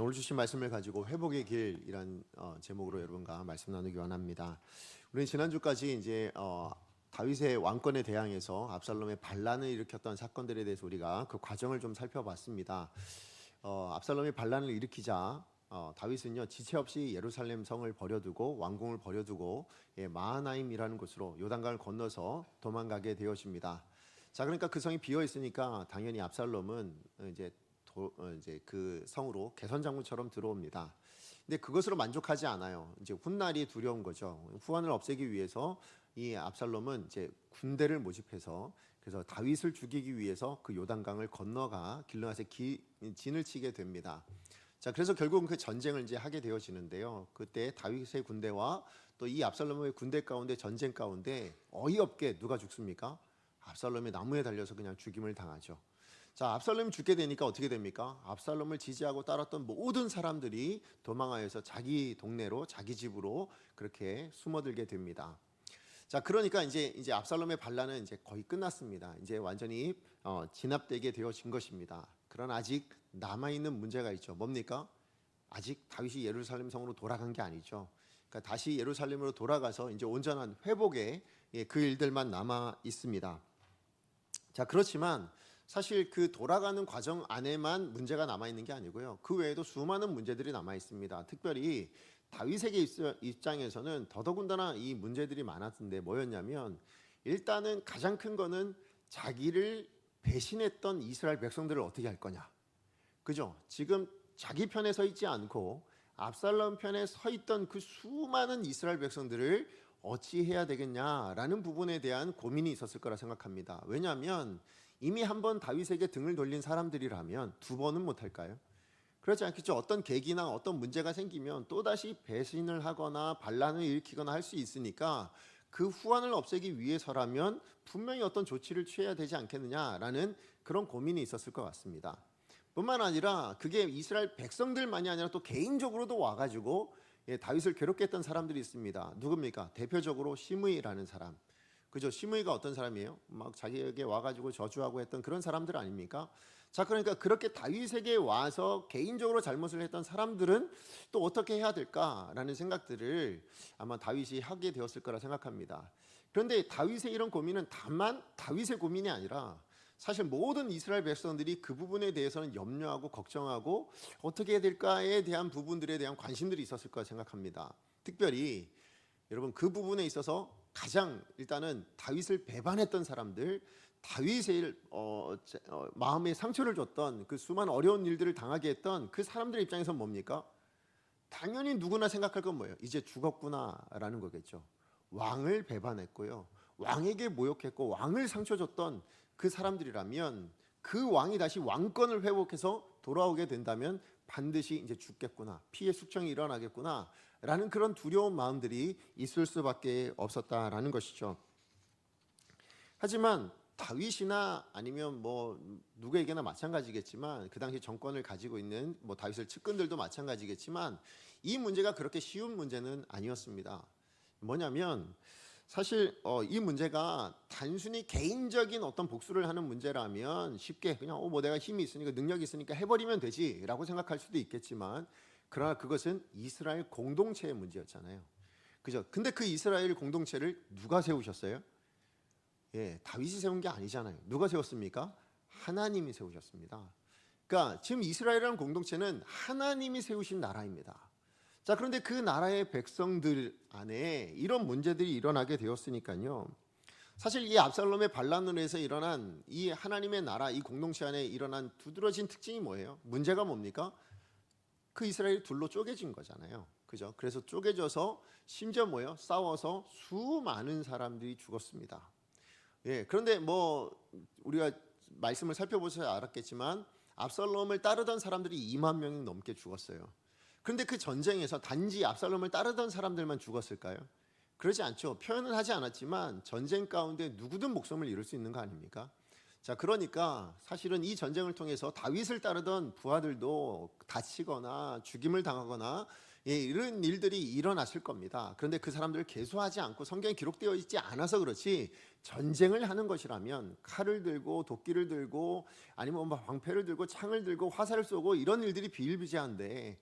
오늘 주신 말씀을 가지고 회복의 길이란 제목으로 여러분과 말씀 나누기 원합니다. 우리는 지난주까지 이제 다윗의 왕권에 대항해서 압살롬의 반란을 일으켰던 사건들에 대해서 우리가 그 과정을 좀 살펴봤습니다. 압살롬이 반란을 일으키자 다윗은요 지체 없이 예루살렘 성을 버려두고 왕궁을 버려두고 마하나임이라는 곳으로 요단강을 건너서 도망가게 되어집니다. 자, 그러니까 그 성이 비어 있으니까 당연히 압살롬은 이제 그 성으로 개선장군처럼 들어옵니다. 근데 그것으로 만족하지 않아요. 이제 훗날이 두려운 거죠. 후환을 없애기 위해서 이 압살롬은 이제 군대를 모집해서 그래서 다윗을 죽이기 위해서 그 요단강을 건너가 길르앗에 진을 치게 됩니다. 자, 그래서 결국은 그 전쟁을 이제 하게 되어지는데요. 그때 다윗의 군대와 또 이 압살롬의 군대 가운데 전쟁 가운데 어이없게 누가 죽습니까? 압살롬이 나무에 달려서 그냥 죽임을 당하죠. 자, 압살롬이 죽게 되니까 어떻게 됩니까? 압살롬을 지지하고 따랐던 모든 사람들이 도망하여서 자기 동네로 자기 집으로 그렇게 숨어들게 됩니다. 자, 그러니까 이제 압살롬의 반란은 이제 거의 끝났습니다. 이제 완전히 진압되게 되어진 것입니다. 그러나 아직 남아 있는 문제가 있죠. 뭡니까? 아직 다윗이 예루살렘 성으로 돌아간 게 아니죠. 그러니까 다시 예루살렘으로 돌아가서 이제 온전한 회복의 그 일들만 남아 있습니다. 자, 그렇지만 사실 그 돌아가는 과정 안에만 문제가 남아 있는 게 아니고요. 그 외에도 수많은 문제들이 남아 있습니다. 특별히 다윗에게 입장에서는 더더군다나 이 문제들이 많았는데 뭐였냐면 일단은 가장 큰 거는 자기를 배신했던 이스라엘 백성들을 어떻게 할 거냐. 그죠? 지금 자기 편에 서 있지 않고 압살롬 편에 서 있던 그 수많은 이스라엘 백성들을 어찌 해야 되겠냐라는 부분에 대한 고민이 있었을 거라 생각합니다. 왜냐하면 이미 한 번 다윗에게 등을 돌린 사람들이라면 두 번은 못할까요? 그렇지 않겠죠. 어떤 계기나 어떤 문제가 생기면 또다시 배신을 하거나 반란을 일으키거나 할 수 있으니까 그 후환을 없애기 위해서라면 분명히 어떤 조치를 취해야 되지 않겠느냐라는 그런 고민이 있었을 것 같습니다. 뿐만 아니라 그게 이스라엘 백성들만이 아니라 또 개인적으로도 와가지고 다윗을 괴롭게 했던 사람들이 있습니다. 누굽니까? 대표적으로 시므이라는 사람. 그죠? 시므이가 어떤 사람이에요? 막 자기에게 와가지고 저주하고 했던 그런 사람들 아닙니까? 자, 그러니까 그렇게 다윗에게 와서 개인적으로 잘못을 했던 사람들은 또 어떻게 해야 될까라는 생각들을 아마 다윗이 하게 되었을 거라 생각합니다. 그런데 다윗의 이런 고민은 다만 다윗의 고민이 아니라 사실 모든 이스라엘 백성들이 그 부분에 대해서는 염려하고 걱정하고 어떻게 해야 될까에 대한 부분들에 대한 관심들이 있었을 거라 생각합니다. 특별히 여러분 그 부분에 있어서 가장 일단은 다윗을 배반했던 사람들, 다윗의 마음에 상처를 줬던 그 수많은 어려운 일들을 당하게 했던 그 사람들의 입장에서 뭡니까? 당연히 누구나 생각할 건 뭐예요? 이제 죽었구나라는 거겠죠. 왕을 배반했고요, 왕에게 모욕했고 왕을 상처 줬던 그 사람들이라면 그 왕이 다시 왕권을 회복해서 돌아오게 된다면 반드시 이제 죽겠구나, 피해 숙청이 일어나겠구나 라는 그런 두려운 마음들이 있을 수밖에 없었다라는 것이죠. 하지만 다윗이나 아니면 뭐 누구에게나 마찬가지겠지만 그 당시 정권을 가지고 있는 뭐 다윗의 측근들도 마찬가지겠지만 이 문제가 그렇게 쉬운 문제는 아니었습니다. 뭐냐면 사실 이 문제가 단순히 개인적인 어떤 복수를 하는 문제라면 쉽게 그냥 뭐 내가 힘이 있으니까 능력이 있으니까 해버리면 되지라고 생각할 수도 있겠지만 그러나 그것은 이스라엘 공동체의 문제였잖아요. 그죠? 근데 그 이스라엘 공동체를 누가 세우셨어요? 다윗이 세운 게 아니잖아요. 누가 세웠습니까? 하나님이 세우셨습니다. 그러니까 지금 이스라엘이라는 공동체는 하나님이 세우신 나라입니다. 자, 그런데 그 나라의 백성들 안에 이런 문제들이 일어나게 되었으니까요. 사실 이 압살롬의 반란으로 해서 일어난 이 하나님의 나라, 이 공동체 안에 일어난 두드러진 특징이 뭐예요? 문제가 뭡니까? 그 이스라엘이 둘로 쪼개진 거잖아요. 그죠? 그래서 쪼개져서 심지어 뭐예요? 싸워서 수많은 사람들이 죽었습니다. 그런데 뭐 우리가 말씀을 살펴보셔야 알았겠지만 압살롬을 따르던 사람들이 2만 명이 넘게 죽었어요. 그런데 그 전쟁에서 단지 압살롬을 따르던 사람들만 죽었을까요? 그러지 않죠. 표현은 하지 않았지만 전쟁 가운데 누구든 목숨을 잃을 수 있는 거 아닙니까? 자, 그러니까 사실은 이 전쟁을 통해서 다윗을 따르던 부하들도 다치거나 죽임을 당하거나 이런 일들이 일어났을 겁니다. 그런데 그 사람들을 계수하지 않고 성경에 기록되어 있지 않아서 그렇지, 전쟁을 하는 것이라면 칼을 들고 도끼를 들고 아니면 뭐 방패를 들고 창을 들고 화살을 쏘고 이런 일들이 비일비재한데,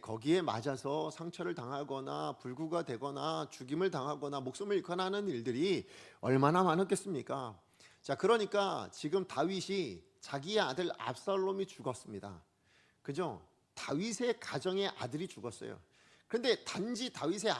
거기에 맞아서 상처를 당하거나 불구가 되거나 죽임을 당하거나 목숨을 잃거나 하는 일들이 얼마나 많았겠습니까? 자, 그러니까 지금 다윗이 자기의 아들 압살롬이 죽었습니다. 그죠? 다윗의 가정의 아들이 죽었어요. 그런데 단지 다윗의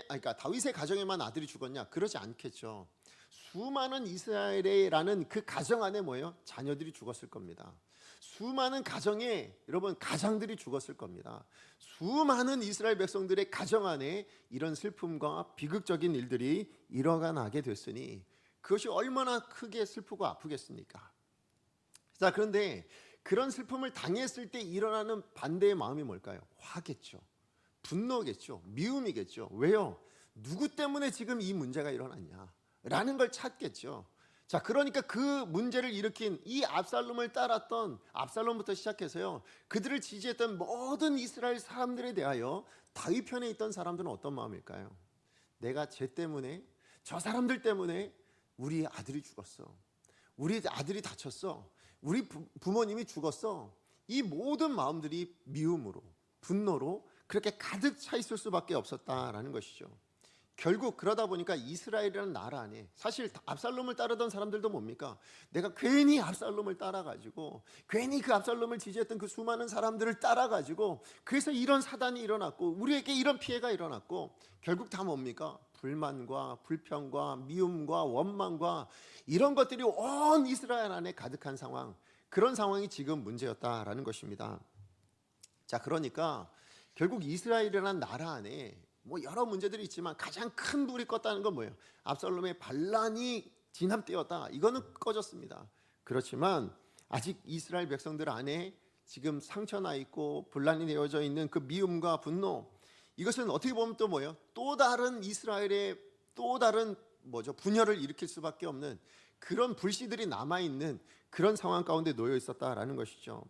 그러니까 다윗의 가정에만 아들이 죽었냐? 그러지 않겠죠. 수많은 이스라엘이라는 그 가정 안에 뭐예요? 자녀들이 죽었을 겁니다. 수많은 가정에 여러분 가장들이 죽었을 겁니다. 수많은 이스라엘 백성들의 가정 안에 이런 슬픔과 비극적인 일들이 일어나게 됐으니 그것이 얼마나 크게 슬프고 아프겠습니까? 자, 그런데 그런 슬픔을 당했을 때 일어나는 반대의 마음이 뭘까요? 화겠죠. 분노겠죠. 미움이겠죠. 왜요? 누구 때문에 지금 이 문제가 일어났냐? 라는 걸 찾겠죠. 자, 그러니까 그 문제를 일으킨 이 압살롬을 따랐던 압살롬부터 시작해서요, 그들을 지지했던 모든 이스라엘 사람들에 대하여 다윗 편에 있던 사람들은 어떤 마음일까요? 내가 쟤 때문에, 저 사람들 때문에 우리 아들이 죽었어. 우리 아들이 다쳤어. 우리 부모님이 죽었어. 이 모든 마음들이 미움으로, 분노로 그렇게 가득 차 있을 수밖에 없었다라는 것이죠. 결국 그러다 보니까 이스라엘이라는 나라 안에 사실 압살롬을 따르던 사람들도 뭡니까? 내가 괜히 압살롬을 따라가지고 괜히 그 압살롬을 지지했던 그 수많은 사람들을 따라가지고 그래서 이런 사단이 일어났고 우리에게 이런 피해가 일어났고 결국 다 뭡니까? 불만과 불평과 미움과 원망과 이런 것들이 온 이스라엘 안에 가득한 상황, 그런 상황이 지금 문제였다라는 것입니다. 자, 그러니까 결국 이스라엘이라는 나라 안에 뭐 여러 문제들이 있지만 가장 큰 불이 껐다는 건 뭐예요? 압살롬의 반란이 진압되었다. 이거는 꺼졌습니다. 그렇지만 아직 이스라엘 백성들 안에 지금 상처나 있고 분란이 되어져 있는 그 미움과 분노, 이것은 어떻게 보면 또 뭐예요? 또 다른 이스라엘의 또 다른 분열을 일으킬 수밖에 없는 그런 불씨들이 남아있는 그런 상황 가운데 놓여 있었다라는 것이죠.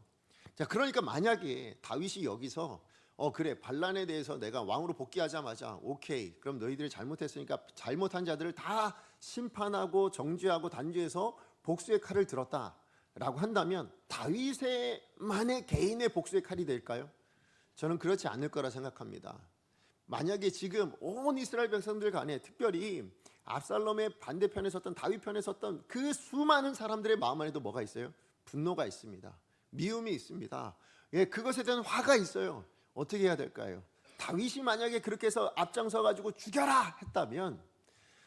자, 그러니까 만약에 다윗이 여기서 그래, 반란에 대해서 내가 왕으로 복귀하자마자 오케이, 그럼 너희들이 잘못했으니까 잘못한 자들을 다 심판하고 정죄하고 단죄해서 복수의 칼을 들었다라고 한다면 다윗의만의 개인의 복수의 칼이 될까요? 저는 그렇지 않을 거라 생각합니다. 만약에 지금 온 이스라엘 백성들 간에 특별히 압살롬의 반대편에 섰던 다윗 편에 섰던 그 수많은 사람들의 마음 안에도 뭐가 있어요? 분노가 있습니다. 미움이 있습니다. 그것에 대한 화가 있어요. 어떻게 해야 될까요? 다윗이 만약에 그렇게 해서 앞장서 가지고 죽여라 했다면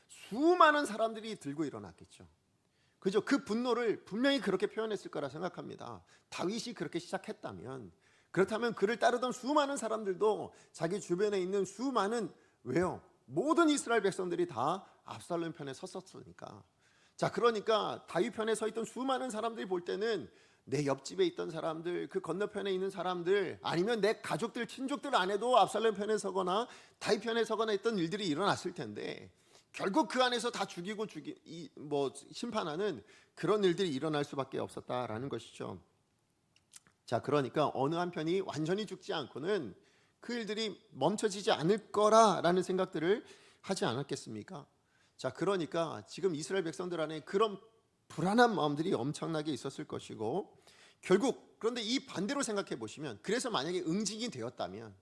수많은 사람들이 들고 일어났겠죠. 그죠? 그 분노를 분명히 그렇게 표현했을 거라 생각합니다. 다윗이 그렇게 시작했다면, 그렇다면 그를 따르던 수많은 사람들도 자기 주변에 있는 수많은, 왜요? 모든 이스라엘 백성들이 다 압살롬 편에 섰었으니까. 자, 그러니까 다윗 편에 서 있던 수많은 사람들이 볼 때는 내 옆집에 있던 사람들, 그 건너편에 있는 사람들, 아니면 내 가족들, 친족들 안에도 압살롬 편에 서거나 다윗 편에 서거나 했던 일들이 일어났을 텐데 결국 그 안에서 다 죽이고 심판하는 그런 일들이 일어날 수밖에 없었다라는 것이죠. 자, 그러니까 어느 한편이 완전히 죽지 않고는 그 일들이 멈춰지지 않을 거라라는 생각들을 하지 않았겠습니까? 자, 그러니까 지금 이스라엘 백성들 안에 그런 불안한 마음들이 엄청나게 있었을 것이고, 결국 그런데 이 반대로 생각해 보시면, 그래서 만약에 응징이 되었다면,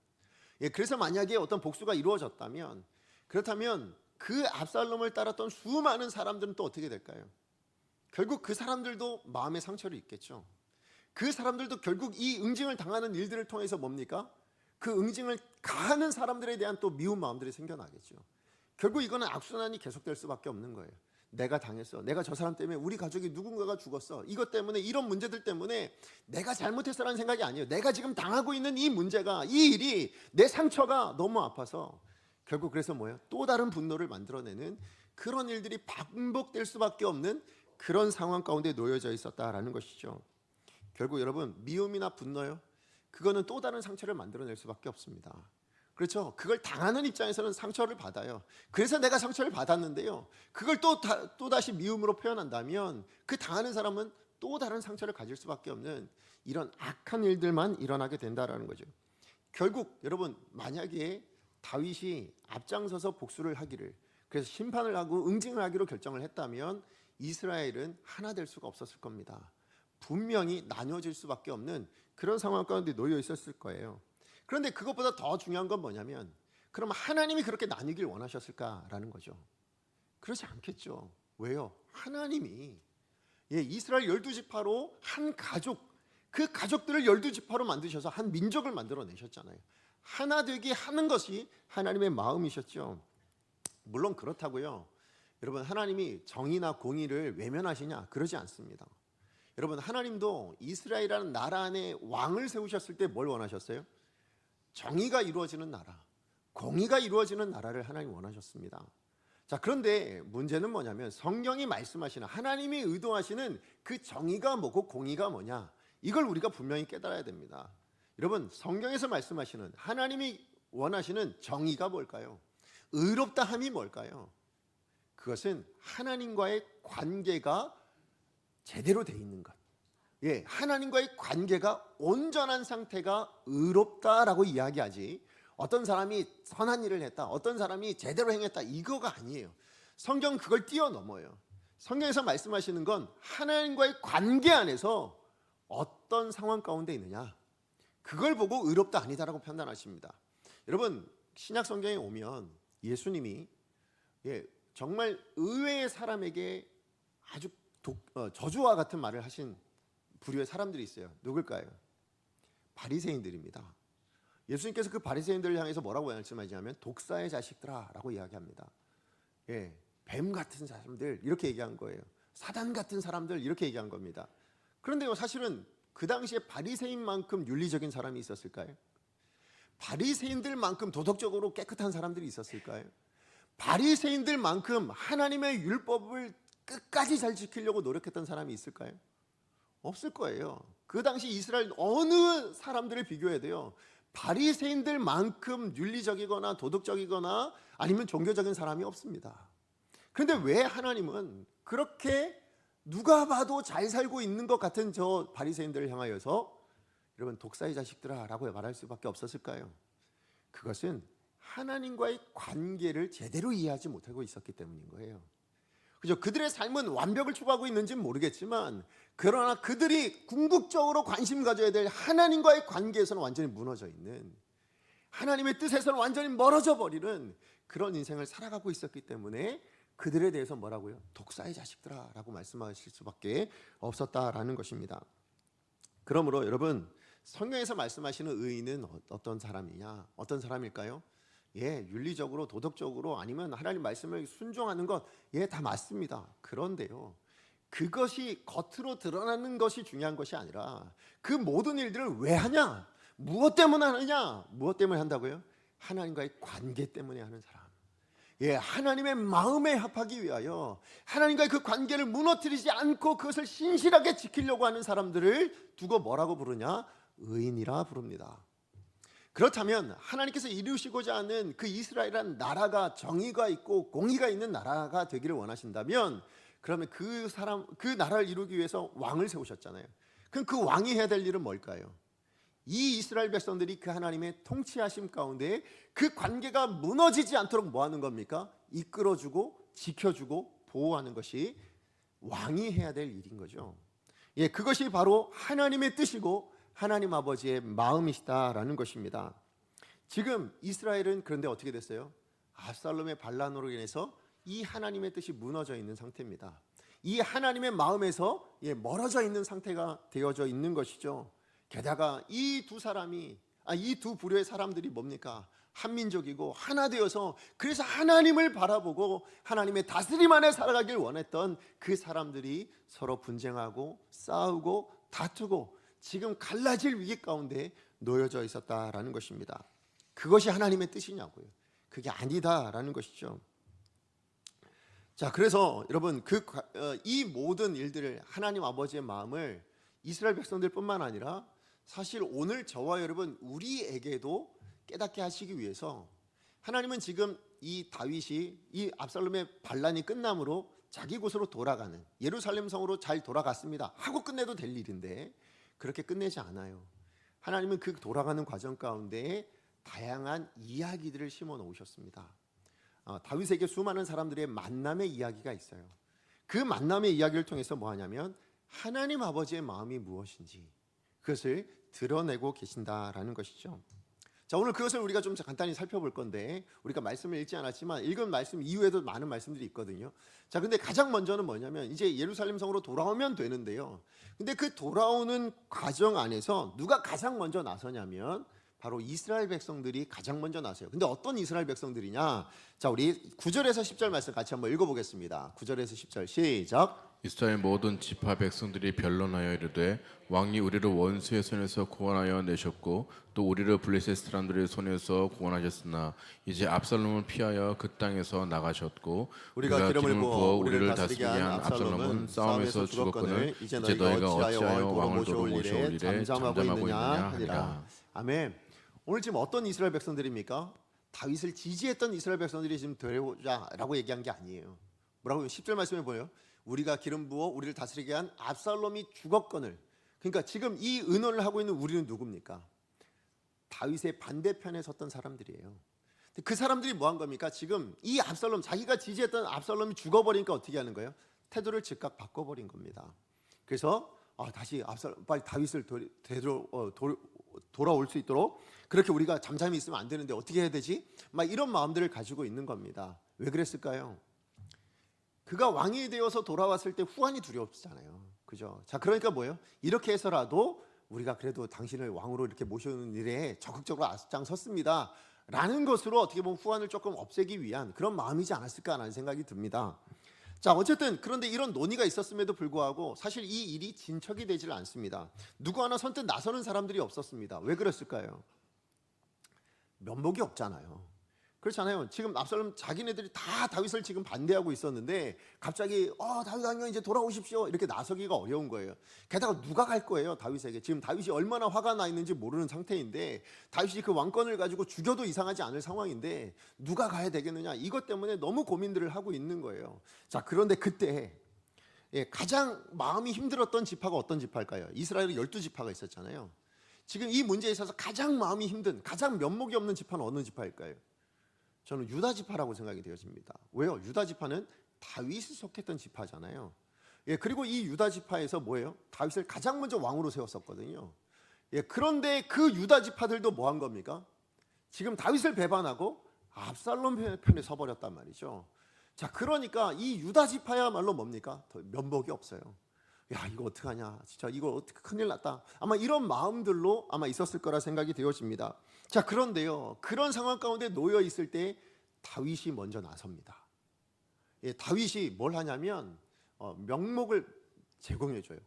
그래서 만약에 어떤 복수가 이루어졌다면, 그렇다면 그 압살롬을 따랐던 수많은 사람들은 또 어떻게 될까요? 결국 그 사람들도 마음의 상처를 입겠죠. 그 사람들도 결국 이 응징을 당하는 일들을 통해서 뭡니까? 그 응징을 가하는 사람들에 대한 또 미운 마음들이 생겨나겠죠. 결국 이거는 악순환이 계속될 수밖에 없는 거예요. 내가 당했어. 내가 저 사람 때문에 우리 가족이 누군가가 죽었어. 이것 때문에, 이런 문제들 때문에 내가 잘못했어라는 생각이 아니에요. 내가 지금 당하고 있는 이 문제가, 이 일이, 내 상처가 너무 아파서 결국 그래서 뭐예요? 또 다른 분노를 만들어내는 그런 일들이 반복될 수밖에 없는 그런 상황 가운데 놓여져 있었다라는 것이죠. 결국 여러분, 미움이나 분노요, 그거는 또 다른 상처를 만들어낼 수밖에 없습니다. 그렇죠? 그걸 당하는 입장에서는 상처를 받아요. 그래서 내가 상처를 받았는데요, 그걸 또다시 미움으로 표현한다면 그 당하는 사람은 또 다른 상처를 가질 수밖에 없는 이런 악한 일들만 일어나게 된다라는 거죠. 결국 여러분, 만약에 다윗이 앞장서서 복수를 하기를, 그래서 심판을 하고 응징을 하기로 결정을 했다면 이스라엘은 하나 될 수가 없었을 겁니다. 분명히 나뉘어질 수밖에 없는 그런 상황 가운데 놓여 있었을 거예요. 그런데 그것보다 더 중요한 건 뭐냐면, 그럼 하나님이 그렇게 나뉘길 원하셨을까라는 거죠. 그렇지 않겠죠. 왜요? 하나님이 이스라엘 12지파로 한 가족, 그 가족들을 12지파로 만드셔서 한 민족을 만들어내셨잖아요. 하나 되게 하는 것이 하나님의 마음이셨죠. 물론 그렇다고요, 여러분, 하나님이 정의나 공의를 외면하시냐? 그러지 않습니다. 여러분, 하나님도 이스라엘이라는 나라 안에 왕을 세우셨을 때 뭘 원하셨어요? 정의가 이루어지는 나라, 공의가 이루어지는 나라를 하나님 원하셨습니다. 자, 그런데 문제는 뭐냐면 성경이 말씀하시는, 하나님이 의도하시는 그 정의가 뭐고 공의가 뭐냐, 이걸 우리가 분명히 깨달아야 됩니다. 여러분, 성경에서 말씀하시는, 하나님이 원하시는 정의가 뭘까요? 의롭다 함이 뭘까요? 그것은 하나님과의 관계가 제대로 돼 있는 것, 하나님과의 관계가 온전한 상태가 의롭다라고 이야기하지, 어떤 사람이 선한 일을 했다, 어떤 사람이 제대로 행했다, 이거가 아니에요. 성경은 그걸 뛰어넘어요. 성경에서 말씀하시는 건 하나님과의 관계 안에서 어떤 상황 가운데 있느냐, 그걸 보고 의롭다 아니다라고 판단하십니다. 여러분, 신약 성경에 오면 예수님이 정말 의외의 사람에게 아주 저주와 같은 말을 하신 부류의 사람들이 있어요. 누굴까요? 바리새인들입니다. 예수님께서 그 바리새인들을 향해서 뭐라고 말씀하시냐면 독사의 자식들아라고 이야기합니다. 뱀 같은 사람들, 이렇게 얘기한 거예요. 사단 같은 사람들, 이렇게 얘기한 겁니다. 그런데요, 사실은 그 당시에 바리새인만큼 윤리적인 사람이 있었을까요? 바리새인들만큼 도덕적으로 깨끗한 사람들이 있었을까요? 바리새인들만큼 하나님의 율법을 끝까지 잘 지키려고 노력했던 사람이 있을까요? 없을 거예요. 그 당시 이스라엘 어느 사람들을 비교해야 돼요, 바리새인들만큼 윤리적이거나 도덕적이거나 아니면 종교적인 사람이 없습니다. 그런데 왜 하나님은 그렇게 누가 봐도 잘 살고 있는 것 같은 저 바리새인들을 향하여서 여러분 독사의 자식들아 라고 말할 수밖에 없었을까요? 그것은 하나님과의 관계를 제대로 이해하지 못하고 있었기 때문인 거예요. 그죠? 그들의 삶은 완벽을 추구하고 있는지는 모르겠지만, 그러나 그들이 궁극적으로 관심 가져야 될 하나님과의 관계에서는 완전히 무너져 있는, 하나님의 뜻에서는 완전히 멀어져 버리는 그런 인생을 살아가고 있었기 때문에 그들에 대해서 뭐라고요? 독사의 자식들아 라고 말씀하실 수밖에 없었다라는 것입니다. 그러므로 여러분, 성경에서 말씀하시는 의인은 어떤 사람이냐? 어떤 사람일까요? 윤리적으로 도덕적으로 아니면 하나님 말씀을 순종하는 것, 다 맞습니다. 그런데요, 그것이 겉으로 드러나는 것이 중요한 것이 아니라 그 모든 일들을 왜 하냐? 무엇 때문에 하느냐? 무엇 때문에 한다고요? 하나님과의 관계 때문에 하는 사람. 하나님의 마음에 합하기 위하여 하나님과의 그 관계를 무너뜨리지 않고 그것을 신실하게 지키려고 하는 사람들을 두고 뭐라고 부르냐? 의인이라 부릅니다. 그렇다면 하나님께서 이루시고자 하는 그 이스라엘이라는 나라가 정의가 있고 공의가 있는 나라가 되기를 원하신다면, 그러면 그 나라를 이루기 위해서 왕을 세우셨잖아요. 그럼 그 왕이 해야 될 일은 뭘까요? 이 이스라엘 백성들이 그 하나님의 통치하심 가운데 그 관계가 무너지지 않도록 뭐 하는 겁니까? 이끌어주고 지켜주고 보호하는 것이 왕이 해야 될 일인 거죠. 그것이 바로 하나님의 뜻이고 하나님 아버지의 마음이시다라는 것입니다. 지금 이스라엘은 그런데 어떻게 됐어요? 압살롬의 반란으로 인해서 이 하나님의 뜻이 무너져 있는 상태입니다. 이 하나님의 마음에서 멀어져 있는 상태가 되어져 있는 것이죠. 게다가 이 두 부류의 사람들이 뭡니까? 한민족이고 하나 되어서, 그래서 하나님을 바라보고 하나님의 다스림 안에 살아가길 원했던 그 사람들이 서로 분쟁하고 싸우고 다투고 지금 갈라질 위기 가운데 놓여져 있었다라는 것입니다. 그것이 하나님의 뜻이냐고요? 그게 아니다라는 것이죠. 자, 그래서 여러분 이 모든 일들을, 하나님 아버지의 마음을 이스라엘 백성들뿐만 아니라 사실 오늘 저와 여러분 우리에게도 깨닫게 하시기 위해서 하나님은 지금 이 다윗이 이 압살롬의 반란이 끝남으로 자기 곳으로 돌아가는, 예루살렘 성으로 잘 돌아갔습니다 하고 끝내도 될 일인데 그렇게 끝내지 않아요. 하나님은 그 돌아가는 과정 가운데 다양한 이야기들을 심어 놓으셨습니다. 다윗에게 수많은 사람들의 만남의 이야기가 있어요. 그 만남의 이야기를 통해서 뭐 하냐면 하나님 아버지의 마음이 무엇인지 그것을 드러내고 계신다라는 것이죠. 자, 오늘 그것을 우리가 좀 간단히 살펴볼 건데, 우리가 말씀을 읽지 않았지만 읽은 말씀 이후에도 많은 말씀들이 있거든요. 자, 근데 가장 먼저는 뭐냐면 이제 예루살렘 성으로 돌아오면 되는데요. 근데 그 돌아오는 과정 안에서 누가 가장 먼저 나서냐면 바로 이스라엘 백성들이 가장 먼저 나서요. 근데 어떤 이스라엘 백성들이냐? 자, 우리 9절에서 10절 말씀 같이 한번 읽어보겠습니다. 9절에서 10절 시작. 이스라엘 모든 지파 백성들이 변론하여 이르되 왕이 우리를 원수의 손에서 구원하여 내셨고 또 우리를 블레셋 사람들의 손에서 구원하셨으나 이제 압살롬을 피하여 그 땅에서 나가셨고 우리가 기름을 부어 우리를 다스리게 한 압살롬은 싸움에서 죽었거늘 이제 너희가 어찌하여 왕을 도로 모셔올 일에 잠잠하고 있느냐 하니라. 아멘. 오늘 지금 어떤 이스라엘 백성들입니까? 다윗을 지지했던 이스라엘 백성들이 지금 되려자라고 얘기한 게 아니에요. 뭐라고요? 10절 말씀에 보여요. 우리가 기름 부어 우리를 다스리게 한 압살롬이 죽었거늘. 그러니까 지금 이 의논을 하고 있는 우리는 누굽니까? 다윗의 반대편에 섰던 사람들이에요. 그 사람들이 뭐 한 겁니까? 지금 이 압살롬, 자기가 지지했던 압살롬이 죽어버리니까 어떻게 하는 거예요? 태도를 즉각 바꿔버린 겁니다. 그래서 다시 빨리 다윗을 돌아올 수 있도록 그렇게 우리가 잠잠히 있으면 안 되는데 어떻게 해야 되지? 막 이런 마음들을 가지고 있는 겁니다. 왜 그랬을까요? 그가 왕이 되어서 돌아왔을 때 후환이 두려웠잖아요. 그죠? 자, 그러니까 뭐예요? 이렇게 해서라도 우리가 그래도 당신을 왕으로 이렇게 모셔오는 일에 적극적으로 앞장섰습니다 라는 것으로 어떻게 보면 후환을 조금 없애기 위한 그런 마음이지 않았을까라는 생각이 듭니다. 자, 어쨌든 그런데 이런 논의가 있었음에도 불구하고 사실 이 일이 진척이 되질 않습니다. 누구 하나 선뜻 나서는 사람들이 없었습니다. 왜 그랬을까요? 면목이 없잖아요. 그렇잖아요. 지금 압살롬 자기네들이 다 다윗을 지금 반대하고 있었는데 갑자기 다윗 왕이요 이제 돌아오십시오 이렇게 나서기가 어려운 거예요. 게다가 누가 갈 거예요 다윗에게. 지금 다윗이 얼마나 화가 나 있는지 모르는 상태인데 다윗이 그 왕권을 가지고 죽여도 이상하지 않을 상황인데 누가 가야 되겠느냐, 이것 때문에 너무 고민들을 하고 있는 거예요. 자, 그런데 그때 가장 마음이 힘들었던 지파가 어떤 지파일까요? 이스라엘에 12지파가 있었잖아요. 지금 이 문제에 있어서 가장 마음이 힘든, 가장 면목이 없는 지파는 어느 지파일까요? 저는 유다 지파라고 생각이 되어집니다. 왜요? 유다 지파는 다윗이 속했던 지파잖아요. 그리고 이 유다 지파에서 뭐예요? 다윗을 가장 먼저 왕으로 세웠었거든요. 그런데 그 유다 지파들도 뭐 한 겁니까? 지금 다윗을 배반하고 압살롬 편에 서버렸단 말이죠. 자, 그러니까 이 유다 지파야말로 뭡니까? 더 면목이 없어요. 야, 이거 어떡하냐, 진짜 이거 어떻게 큰일 났다, 아마 이런 마음들로 아마 있었을 거라 생각이 되어집니다. 자, 그런데요, 그런 상황 가운데 놓여 있을 때 다윗이 먼저 나섭니다. 다윗이 뭘 하냐면 명목을 제공해 줘요.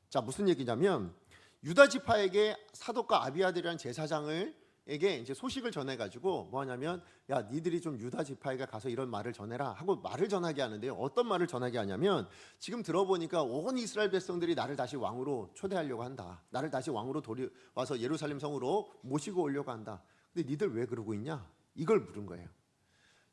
자, 무슨 얘기냐면 유다 지파에게 사독과 아비아들이라는 제사장을 에게 이제 소식을 전해가지고 뭐 하냐면, 야, 니들이 좀 유다 지파에게 가서 이런 말을 전해라 하고 말을 전하게 하는데요. 어떤 말을 전하게 하냐면, 지금 들어보니까 온 이스라엘 백성들이 나를 다시 왕으로 초대하려고 한다, 나를 다시 왕으로 와서 예루살렘 성으로 모시고 오려고 한다. 근데 니들 왜 그러고 있냐, 이걸 물은 거예요.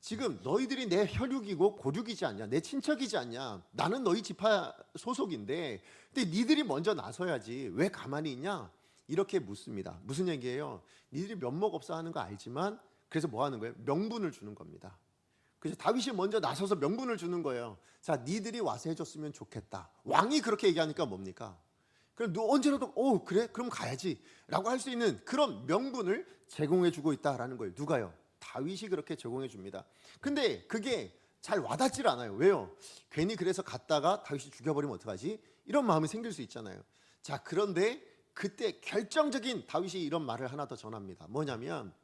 지금 너희들이 내 혈육이고 고육이지 않냐, 내 친척이지 않냐, 나는 너희 지파 소속인데 근데 니들이 먼저 나서야지 왜 가만히 있냐, 이렇게 묻습니다. 무슨 얘기예요? 니들이 면목 없어 하는 거 알지만 그래서 뭐 하는 거예요? 명분을 주는 겁니다. 그래서 다윗이 먼저 나서서 명분을 주는 거예요. 자, 니들이 와서 해줬으면 좋겠다. 왕이 그렇게 얘기하니까 뭡니까? 그럼 너 언제라도 그래? 그럼 가야지 라고 할 수 있는 그런 명분을 제공해 주고 있다라는 거예요. 누가요? 다윗이 그렇게 제공해 줍니다. 근데 그게 잘 와닿질 않아요. 왜요? 괜히 그래서 갔다가 다윗이 죽여버리면 어떡하지? 이런 마음이 생길 수 있잖아요. 자, 그런데 그때 결정적인 다윗이 이런 말을 하나 더 전합니다. 뭐냐면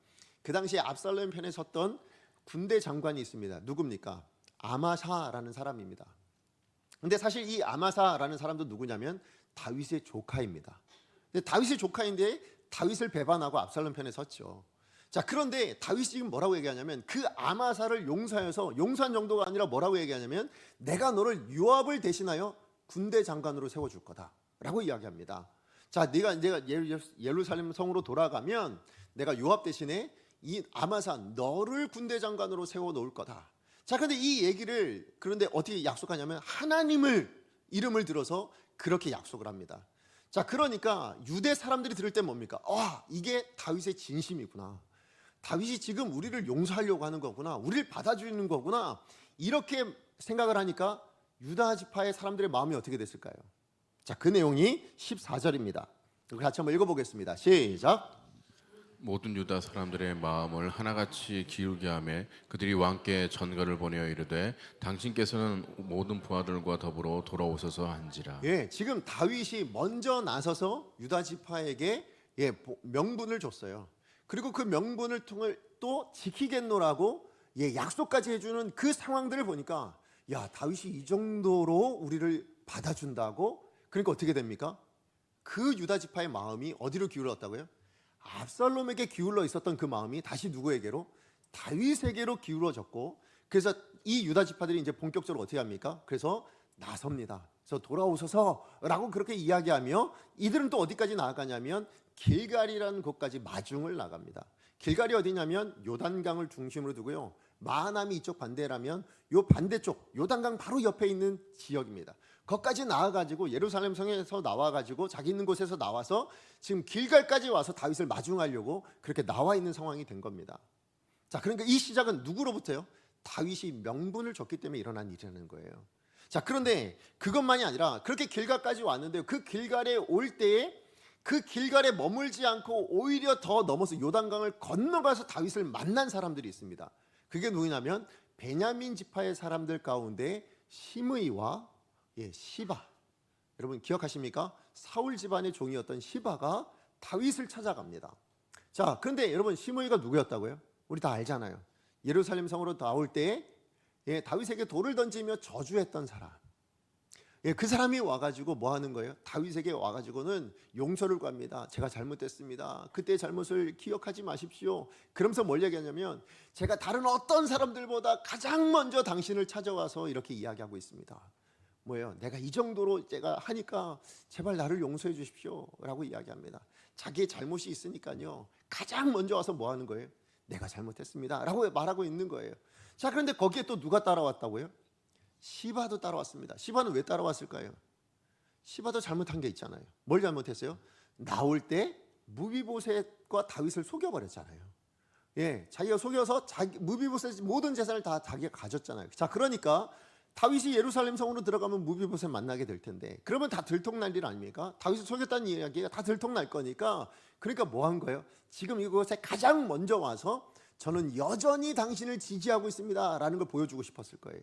그 당시에 압살롬 편에 섰던 군대 장관이 있습니다. 누굽니까? 아마사라는 사람입니다. 근데 사실 이 아마사라는 사람도 누구냐면 다윗의 조카입니다. 근데 다윗의 조카인데 다윗을 배반하고 압살롬 편에 섰죠. 자, 그런데 다윗이 지금 뭐라고 얘기하냐면 그 아마사를 용서해서, 용서한 정도가 아니라 뭐라고 얘기하냐면 내가 너를 요압을 대신하여 군대 장관으로 세워줄 거다 라고 이야기합니다. 자, 내가 예루살렘 성으로 돌아가면 내가 요압 대신에 이 아마사 너를 군대 장관으로 세워 놓을 거다. 자, 근데 이 얘기를 그런데 어떻게 약속하냐면 하나님을 이름을 들어서 그렇게 약속을 합니다. 자, 그러니까 유대 사람들이 들을 때 뭡니까? 이게 다윗의 진심이구나. 다윗이 지금 우리를 용서하려고 하는 거구나. 우리를 받아주는 거구나. 이렇게 생각을 하니까 유다 지파의 사람들의 마음이 어떻게 됐을까요? 자, 그 내용이 14절입니다. 같이 한번 읽어보겠습니다. 시작. 모든 유다 사람들의 마음을 하나같이 기울게 하며 그들이 왕께 전가를 보내어 이르되 당신께서는 모든 부하들과 더불어 돌아오소서 한지라. 예, 지금 다윗이 먼저 나서서 유다 지파에게 명분을 줬어요. 그리고 그 명분을 통해 또 지키겠노라고 약속까지 해주는 그 상황들을 보니까 다윗이 이 정도로 우리를 받아준다고? 그러니까 어떻게 됩니까? 그 유다 지파의 마음이 어디로 기울었다고요? 압살롬에게 기울어 있었던 그 마음이 다시 누구에게로? 다윗에게로 기울어졌고, 그래서 이 유다 지파들이 이제 본격적으로 어떻게 합니까? 그래서 나섭니다. 그래서 돌아오소서라고 그렇게 이야기하며 이들은 또 어디까지 나아가냐면 길갈이라는 곳까지 마중을 나갑니다. 길갈이 어디냐면 요단강을 중심으로 두고요. 마하남이 이쪽 반대라면 요 반대쪽 요단강 바로 옆에 있는 지역입니다. 거기까지 나와가지고 예루살렘 성에서 나와가지고 자기 있는 곳에서 나와서 지금 길갈까지 와서 다윗을 마중하려고 그렇게 나와 있는 상황이 된 겁니다. 자, 그러니까 이 시작은 누구로부터요? 다윗이 명분을 줬기 때문에 일어난 일이라는 거예요. 자, 그런데 그것만이 아니라 그렇게 길갈까지 왔는데 그 길갈에 올 때에 그 길갈에 머물지 않고 오히려 더 넘어서 요단강을 건너가서 다윗을 만난 사람들이 있습니다. 그게 누구냐면 베냐민 지파의 사람들 가운데 시므이와 시바, 여러분 기억하십니까? 사울 집안의 종이었던 시바가 다윗을 찾아갑니다. 자, 그런데 여러분 시므이가 누구였다고요? 우리 다 알잖아요. 예루살렘 성으로 나올 때에 다윗에게 돌을 던지며 저주했던 사람. 그 사람이 와가지고 뭐 하는 거예요? 다윗에게 와가지고는 용서를 구합니다. 제가 잘못했습니다. 그때 잘못을 기억하지 마십시오. 그러면서 뭘 얘기하냐면 제가 다른 어떤 사람들보다 가장 먼저 당신을 찾아와서 이렇게 이야기하고 있습니다. 뭐예요? 내가 이 정도로 제가 하니까 제발 나를 용서해 주십시오 라고 이야기합니다. 자기의 잘못이 있으니까요 가장 먼저 와서 뭐 하는 거예요? 내가 잘못했습니다 라고 말하고 있는 거예요. 자, 그런데 거기에 또 누가 따라왔다고요? 시바도 따라왔습니다. 시바는 왜 따라왔을까요? 시바도 잘못한 게 있잖아요. 뭘 잘못했어요? 나올 때 무비보셋과 다윗을 속여버렸잖아요. 자기가 속여서 무비보셋 모든 재산을 다 자기가 가졌잖아요. 자, 그러니까 다윗이 예루살렘 성으로 들어가면 무비보셋 만나게 될 텐데 그러면 다 들통날 일 아닙니까? 다윗을 속였다는 이야기가 다 들통날 거니까, 그러니까 뭐 한 거예요? 지금 이곳에 가장 먼저 와서 저는 여전히 당신을 지지하고 있습니다 라는 걸 보여주고 싶었을 거예요.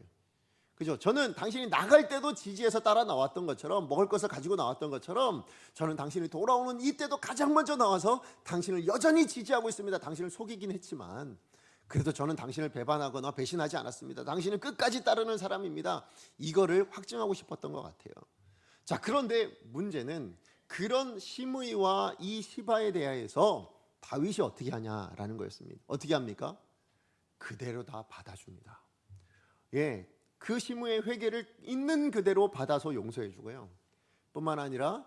그죠? 저는 당신이 나갈 때도 지지해서 따라 나왔던 것처럼, 먹을 것을 가지고 나왔던 것처럼 저는 당신이 돌아오는 이때도 가장 먼저 나와서 당신을 여전히 지지하고 있습니다. 당신을 속이긴 했지만 그래도 저는 당신을 배반하거나 배신하지 않았습니다. 당신을 끝까지 따르는 사람입니다. 이거를 확증하고 싶었던 것 같아요. 자, 그런데 문제는 그런 시므이와 이 시바에 대해서 다윗이 어떻게 하냐라는 거였습니다. 어떻게 합니까? 그대로 다 받아줍니다. 그 시므의 회개를 있는 그대로 받아서 용서해 주고요. 뿐만 아니라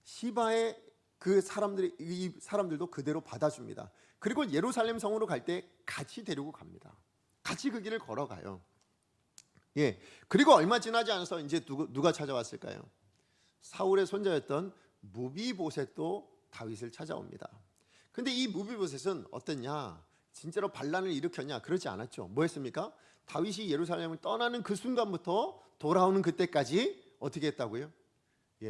시바의 그 사람들이, 이 사람들도 그대로 받아줍니다. 그리고 예루살렘 성으로 갈 때 같이 데리고 갑니다. 같이 그 길을 걸어가요. 그리고 얼마 지나지 않아서 이제 누가 찾아왔을까요? 사울의 손자였던 무비보셋도 다윗을 찾아옵니다. 근데 이 무비보셋은 어땠냐? 진짜로 반란을 일으켰냐? 그러지 않았죠. 뭐 했습니까? 다윗이 예루살렘을 떠나는 그 순간부터 돌아오는 그때까지 어떻게 했다고요?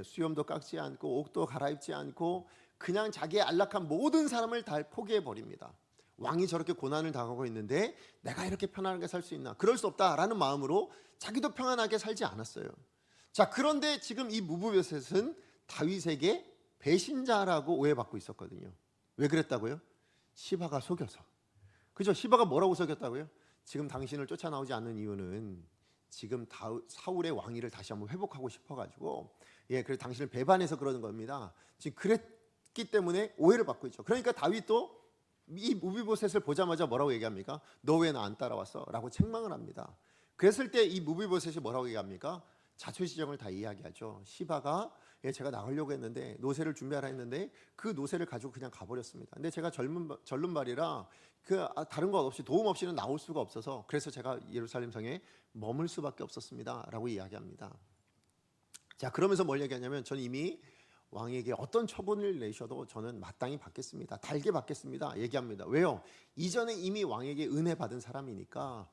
수염도 깎지 않고 옷도 갈아입지 않고 그냥 자기의 안락한 모든 사람을 다 포기해 버립니다. 왕이 저렇게 고난을 당하고 있는데 내가 이렇게 편안하게 살 수 있나? 그럴 수 없다라는 마음으로 자기도 평안하게 살지 않았어요. 자, 그런데 지금 이 무비보셋은 다윗에게 배신자라고 오해받고 있었거든요. 왜 그랬다고요? 시바가 속여서. 그죠? 시바가 뭐라고 속였다고요? 지금 당신을 쫓아나오지 않는 이유는 지금 사울의 왕위를 다시 한번 회복하고 싶어가지고 그래서 당신을 배반해서 그러는 겁니다. 지금 그랬기 때문에 오해를 받고 있죠. 그러니까 다윗도 이 무비보셋을 보자마자 뭐라고 얘기합니까? 너 왜 나 안 따라왔어? 라고 책망을 합니다. 그랬을 때 이 무비보셋이 뭐라고 얘기합니까? 자초지정을 다 이야기하죠. 시바가 제가 나가려고 했는데 노새를 준비하라 했는데 그 노새를 가지고 그냥 가버렸습니다. 근데 제가 젊은 발이라 다른 것 없이 도움 없이는 나올 수가 없어서 그래서 제가 예루살렘 성에 머물 수밖에 없었습니다라고 이야기합니다. 자, 그러면서 뭘 얘기하냐면 저는 이미 왕에게 어떤 처분을 내셔도 저는 마땅히 받겠습니다. 달게 받겠습니다. 얘기합니다. 왜요? 이전에 이미 왕에게 은혜 받은 사람이니까.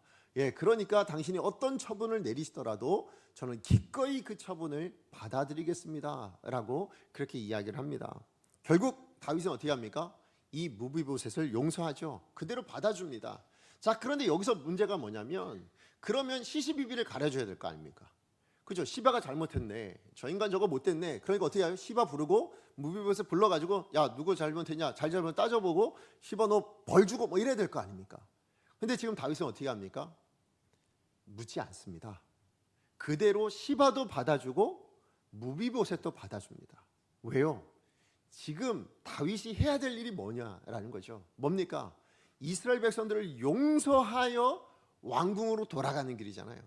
그러니까 당신이 어떤 처분을 내리시더라도 저는 기꺼이 그 처분을 받아들이겠습니다라고 그렇게 이야기를 합니다. 결국 다윗은 어떻게 합니까? 이 무비보셋을 용서하죠. 그대로 받아줍니다. 자, 그런데 여기서 문제가 뭐냐면 그러면 시시비비를 가려줘야 될 거 아닙니까? 그죠? 시바가 잘못했네. 저 인간 저거 못됐네. 그러니까 어떻게 해요? 시바 부르고 무비보셋 불러가지고 야 누구 잘못했냐 잘잘못 따져보고 시바 너 벌 주고 뭐 이래야 될 거 아닙니까? 근데 지금 다윗은 어떻게 합니까? 묻지 않습니다. 그대로 시바도 받아주고 무비보셋도 받아줍니다. 왜요? 지금 다윗이 해야 될 일이 뭐냐라는 거죠. 뭡니까? 이스라엘 백성들을 용서하여 왕궁으로 돌아가는 길이잖아요.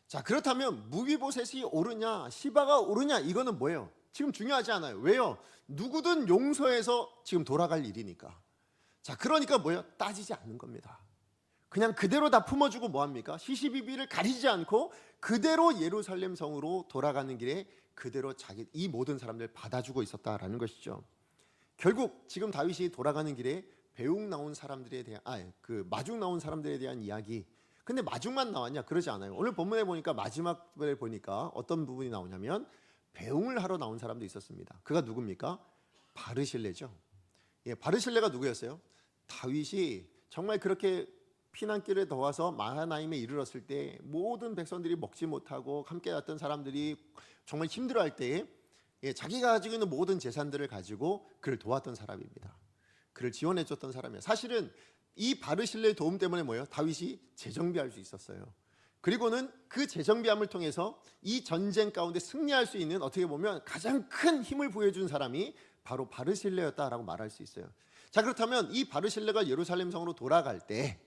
자, 그렇다면 무비보셋이 옳으냐 시바가 옳으냐 이거는 뭐예요? 지금 중요하지 않아요. 왜요? 누구든 용서해서 지금 돌아갈 일이니까. 자, 그러니까 뭐예요? 따지지 않는 겁니다. 그냥 그대로 다 품어주고 뭐합니까? 시시비비를 가리지 않고 그대로 예루살렘 성으로 돌아가는 길에 그대로 이 모든 사람들 받아주고 있었다라는 것이죠. 결국 지금 다윗이 돌아가는 길에 배웅 나온 사람들에 대한 마중 나온 사람들에 대한 이야기. 근데 마중만 나왔냐? 그러지 않아요. 오늘 본문에 보니까 마지막에 보니까 어떤 부분이 나오냐면 배웅을 하러 나온 사람도 있었습니다. 그가 누굽니까? 바르실레죠. 바르실레가 누구였어요? 다윗이 정말 그렇게 피난길에 더와서 마하나임에 이르렀을 때 모든 백성들이 먹지 못하고 함께 갔던 사람들이 정말 힘들어할 때에 자기가 가지고 있는 모든 재산들을 가지고 그를 도왔던 사람입니다. 그를 지원해줬던 사람이에요. 사실은 이 바르실레의 도움 때문에 뭐예요? 다윗이 재정비할 수 있었어요. 그리고는 그 재정비함을 통해서 이 전쟁 가운데 승리할 수 있는 어떻게 보면 가장 큰 힘을 보여준 사람이 바로 바르실레였다라고 말할 수 있어요. 자, 그렇다면 이 바르실레가 예루살렘 성으로 돌아갈 때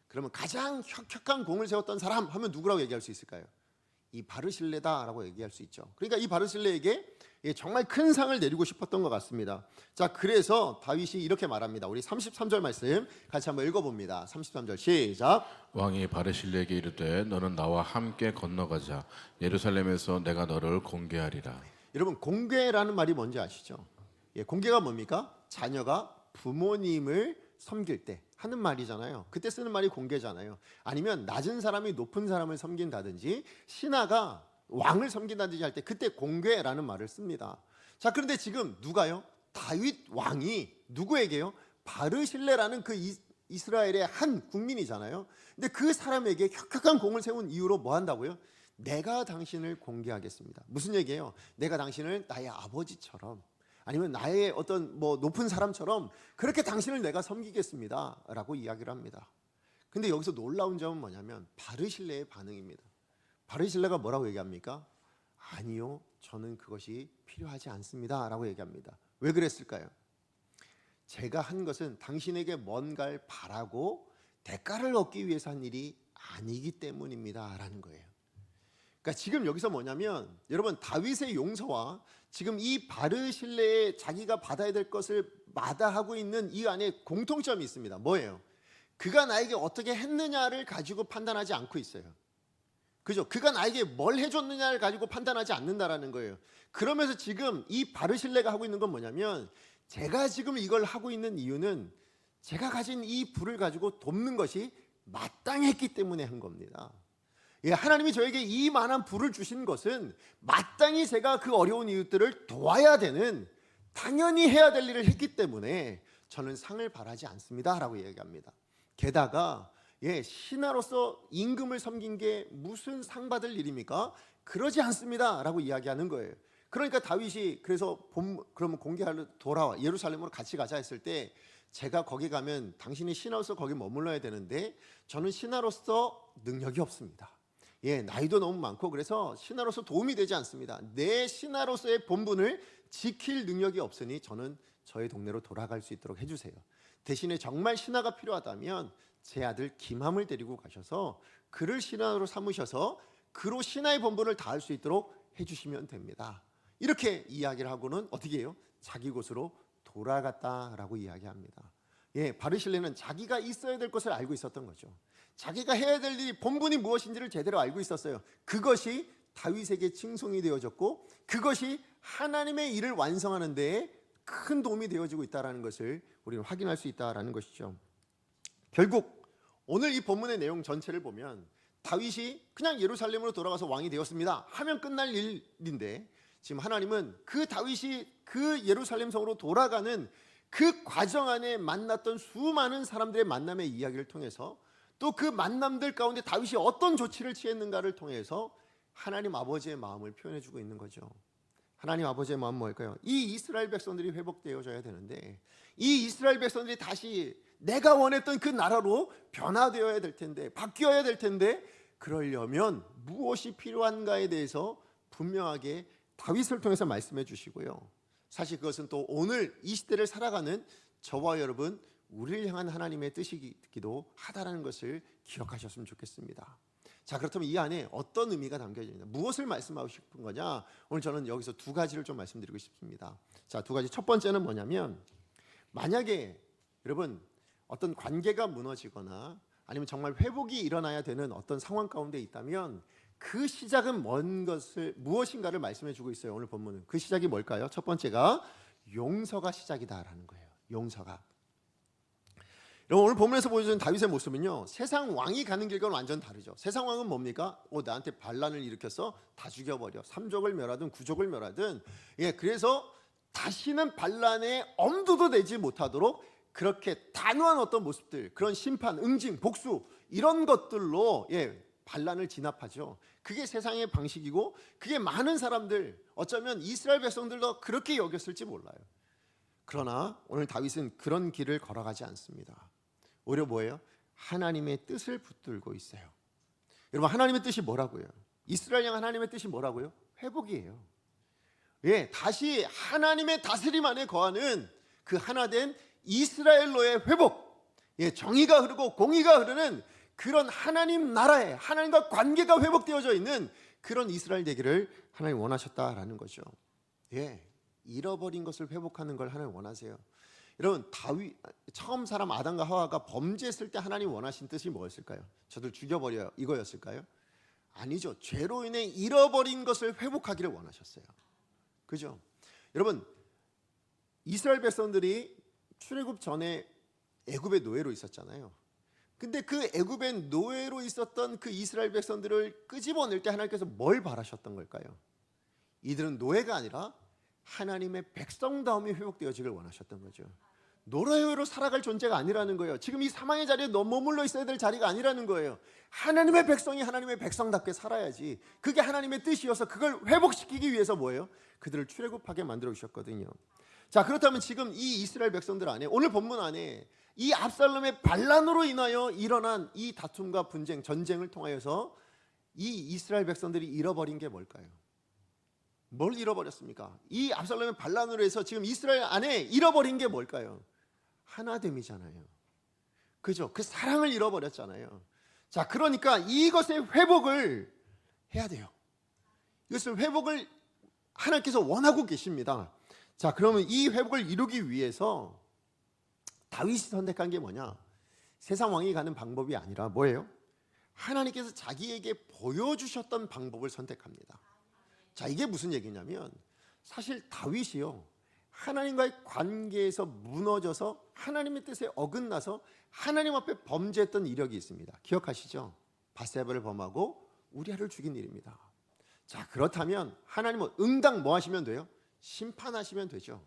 그러면 가장 혁혁한 공을 세웠던 사람 하면 누구라고 얘기할 수 있을까요? 이 바르실레다라고 얘기할 수 있죠. 그러니까 이 바르실레에게 정말 큰 상을 내리고 싶었던 것 같습니다. 자, 그래서 다윗이 이렇게 말합니다. 우리 33절 말씀 같이 한번 읽어봅니다. 33절 시작. 왕이 바르실레에게 이르되 너는 나와 함께 건너가자. 예루살렘에서 내가 너를 공개하리라. 여러분, 공개라는 말이 뭔지 아시죠? 공개가 뭡니까? 자녀가 부모님을 섬길 때 하는 말이잖아요. 그때 쓰는 말이 공개잖아요. 아니면 낮은 사람이 높은 사람을 섬긴다든지 신하가 왕을 섬긴다든지 할 때 그때 공개라는 말을 씁니다. 자, 그런데 지금 누가요? 다윗 왕이 누구에게요? 바르실레라는 그 이스라엘의 한 국민이잖아요. 근데 그 사람에게 혁혁한 공을 세운 이유로 뭐 한다고요? 내가 당신을 공개하겠습니다. 무슨 얘기예요? 내가 당신을 나의 아버지처럼 아니면 나의 어떤 높은 사람처럼 그렇게 당신을 내가 섬기겠습니다 라고 이야기를 합니다. 근데 여기서 놀라운 점은 뭐냐면 바르실레의 반응입니다. 바르실레가 뭐라고 얘기합니까? 아니요, 저는 그것이 필요하지 않습니다 라고 얘기합니다. 왜 그랬을까요? 제가 한 것은 당신에게 뭔가를 바라고 대가를 얻기 위해서 한 일이 아니기 때문입니다 라는 거예요. 그러니까 지금 여기서 뭐냐면 여러분, 다윗의 용서와 지금 이 바르실레의 자기가 받아야 될 것을 마다하고 있는 이 안에 공통점이 있습니다. 뭐예요? 그가 나에게 어떻게 했느냐를 가지고 판단하지 않고 있어요. 그죠? 그가 나에게 뭘 해줬느냐를 가지고 판단하지 않는다라는 거예요. 그러면서 지금 이 바르실레가 하고 있는 건 뭐냐면 제가 지금 이걸 하고 있는 이유는 제가 가진 이 부를 가지고 돕는 것이 마땅했기 때문에 한 겁니다. 하나님이 저에게 이 만한 부를 주신 것은 마땅히 제가 그 어려운 이웃들을 도와야 되는 당연히 해야 될 일을 했기 때문에 저는 상을 바라지 않습니다 라고 얘기합니다. 게다가 신하로서 임금을 섬긴 게 무슨 상 받을 일입니까? 그러지 않습니다 라고 이야기하는 거예요. 그러니까 다윗이 그래서 그러면 공개하러 돌아와 예루살렘으로 같이 가자 했을 때 제가 거기 가면 당신이 신하로서 거기 머물러야 되는데 저는 신하로서 능력이 없습니다. 나이도 너무 많고 그래서 신하로서 도움이 되지 않습니다. 내 신하로서의 본분을 지킬 능력이 없으니 저는 저의 동네로 돌아갈 수 있도록 해주세요. 대신에 정말 신하가 필요하다면 제 아들 김함을 데리고 가셔서 그를 신하로 삼으셔서 그로 신하의 본분을 다할 수 있도록 해주시면 됩니다. 이렇게 이야기를 하고는 어떻게 해요? 자기 곳으로 돌아갔다라고 이야기합니다. 예, 바르실레는 자기가 있어야 될 것을 알고 있었던 거죠. 자기가 해야 될 일이 본분이 무엇인지를 제대로 알고 있었어요. 그것이 다윗에게 칭송이 되어졌고 그것이 하나님의 일을 완성하는 데에 큰 도움이 되어지고 있다는 것을 우리는 확인할 수 있다는 것이죠. 결국 오늘 이 본문의 내용 전체를 보면 다윗이 그냥 예루살렘으로 돌아가서 왕이 되었습니다 하면 끝날 일인데, 지금 하나님은 그 다윗이 그 예루살렘 성으로 돌아가는 그 과정 안에 만났던 수많은 사람들의 만남의 이야기를 통해서, 또 그 만남들 가운데 다윗이 어떤 조치를 취했는가를 통해서 하나님 아버지의 마음을 표현해 주고 있는 거죠. 하나님 아버지의 마음은 뭘까요? 이 이스라엘 백성들이 회복되어져야 되는데, 이 이스라엘 백성들이 다시 내가 원했던 그 나라로 변화되어야 될 텐데, 바뀌어야 될 텐데, 그러려면 무엇이 필요한가에 대해서 분명하게 다윗을 통해서 말씀해 주시고요. 사실 그것은 또 오늘 이 시대를 살아가는 저와 여러분, 우리를 향한 하나님의 뜻이기도 하다는 것을 기억하셨으면 좋겠습니다. 자, 그렇다면 이 안에 어떤 의미가 담겨져 있냐, 무엇을 말씀하고 싶은 거냐, 오늘 저는 여기서 두 가지를 좀 말씀드리고 싶습니다. 자, 두 가지. 첫 번째는 뭐냐면, 만약에 여러분 어떤 관계가 무너지거나 아니면 정말 회복이 일어나야 되는 어떤 상황 가운데 있다면 그 시작은 무엇인가를 말씀해 주고 있어요. 오늘 본문은 그 시작이 뭘까요? 첫 번째가 용서가 시작이다라는 거예요. 용서가. 여러분, 오늘 본문에서 보여주는 다윗의 모습은요, 세상 왕이 가는 길과는 완전 다르죠. 세상 왕은 뭡니까? 나한테 반란을 일으켜서 다 죽여버려, 삼족을 멸하든 구족을 멸하든, 그래서 다시는 반란에 엄두도 내지 못하도록 그렇게 단호한 어떤 모습들, 그런 심판, 응징, 복수, 이런 것들로 반란을 진압하죠. 그게 세상의 방식이고, 그게 많은 사람들, 어쩌면 이스라엘 백성들도 그렇게 여겼을지 몰라요. 그러나 오늘 다윗은 그런 길을 걸어가지 않습니다. 오히려 뭐예요? 하나님의 뜻을 붙들고 있어요. 여러분, 하나님의 뜻이 뭐라고요? 이스라엘 향한 하나님의 뜻이 뭐라고요? 회복이에요. 다시 하나님의 다스림 안에 거하는 그 하나된 이스라엘로의 회복, 정의가 흐르고 공의가 흐르는 그런 하나님 나라에 하나님과 관계가 회복되어져 있는 그런 이스라엘 되기를 하나님 원하셨다라는 거죠. 잃어버린 것을 회복하는 걸 하나님 원하세요. 여러분, 처음 사람 아담과 하와가 범죄했을 때 하나님 원하신 뜻이 뭐였을까요? 저들 죽여버려요, 이거였을까요? 아니죠. 죄로 인해 잃어버린 것을 회복하기를 원하셨어요. 그죠? 여러분, 이스라엘 백성들이 출애굽 전에 애굽의 노예로 있었잖아요. 근데 그 애굽의 노예로 있었던 그 이스라엘 백성들을 끄집어낼 때 하나님께서 뭘 바라셨던 걸까요? 이들은 노예가 아니라 하나님의 백성다움이 회복되어지길 원하셨던 거죠. 노예로 살아갈 존재가 아니라는 거예요. 지금 이 사망의 자리에 머물러 있어야 될 자리가 아니라는 거예요. 하나님의 백성이 하나님의 백성답게 살아야지. 그게 하나님의 뜻이어서 그걸 회복시키기 위해서 뭐예요? 그들을 출애굽하게 만들어 주셨거든요. 자, 그렇다면 지금 이 이스라엘 백성들 안에, 오늘 본문 안에 이 압살롬의 반란으로 인하여 일어난 이 다툼과 분쟁, 전쟁을 통하여서 이 이스라엘 백성들이 잃어버린 게 뭘까요? 뭘 잃어버렸습니까? 이 압살롬의 반란으로 해서 지금 이스라엘 안에 잃어버린 게 뭘까요? 하나됨이잖아요. 그죠? 그 사랑을 잃어버렸잖아요. 자, 그러니까 이것의 회복을 해야 돼요. 이것을 회복을 하나님께서 원하고 계십니다. 자, 그러면 이 회복을 이루기 위해서 다윗이 선택한 게 뭐냐? 세상 왕이 가는 방법이 아니라 뭐예요? 하나님께서 자기에게 보여주셨던 방법을 선택합니다. 자, 이게 무슨 얘기냐면, 사실 다윗이요, 하나님과의 관계에서 무너져서 하나님의 뜻에 어긋나서 하나님 앞에 범죄했던 이력이 있습니다. 기억하시죠? 밧세바를 범하고 우리아를 죽인 일입니다. 자, 그렇다면 하나님은 응당 뭐 하시면 돼요? 심판하시면 되죠.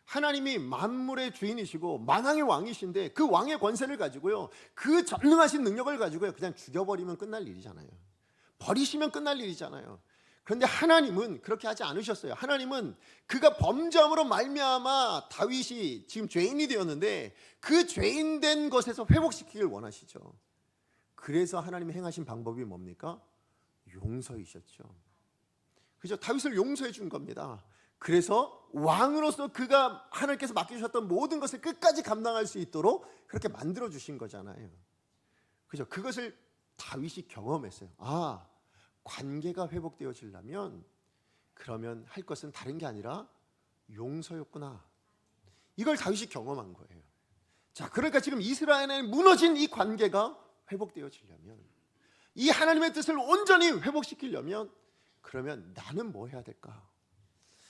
하나님이 만물의 주인이시고 만왕의 왕이신데 그 왕의 권세를 가지고요, 그 전능하신 능력을 가지고요, 그냥 죽여버리면 끝날 일이잖아요. 버리시면 끝날 일이잖아요. 그런데 하나님은 그렇게 하지 않으셨어요. 하나님은 그가 범죄함으로 말미암아 다윗이 지금 죄인이 되었는데 그 죄인된 것에서 회복시키길 원하시죠. 그래서 하나님이 행하신 방법이 뭡니까? 용서이셨죠. 그죠? 다윗을 용서해 준 겁니다. 그래서 왕으로서 그가 하나님께서 맡겨주셨던 모든 것을 끝까지 감당할 수 있도록 그렇게 만들어 주신 거잖아요. 그죠? 그것을 다윗이 경험했어요. 관계가 회복되어지려면 그러면 할 것은 다른 게 아니라 용서였구나. 이걸 다윗이 경험한 거예요. 자, 그러니까 지금 이스라엘에 무너진 이 관계가 회복되어지려면, 이 하나님의 뜻을 온전히 회복시키려면, 그러면 나는 뭐 해야 될까?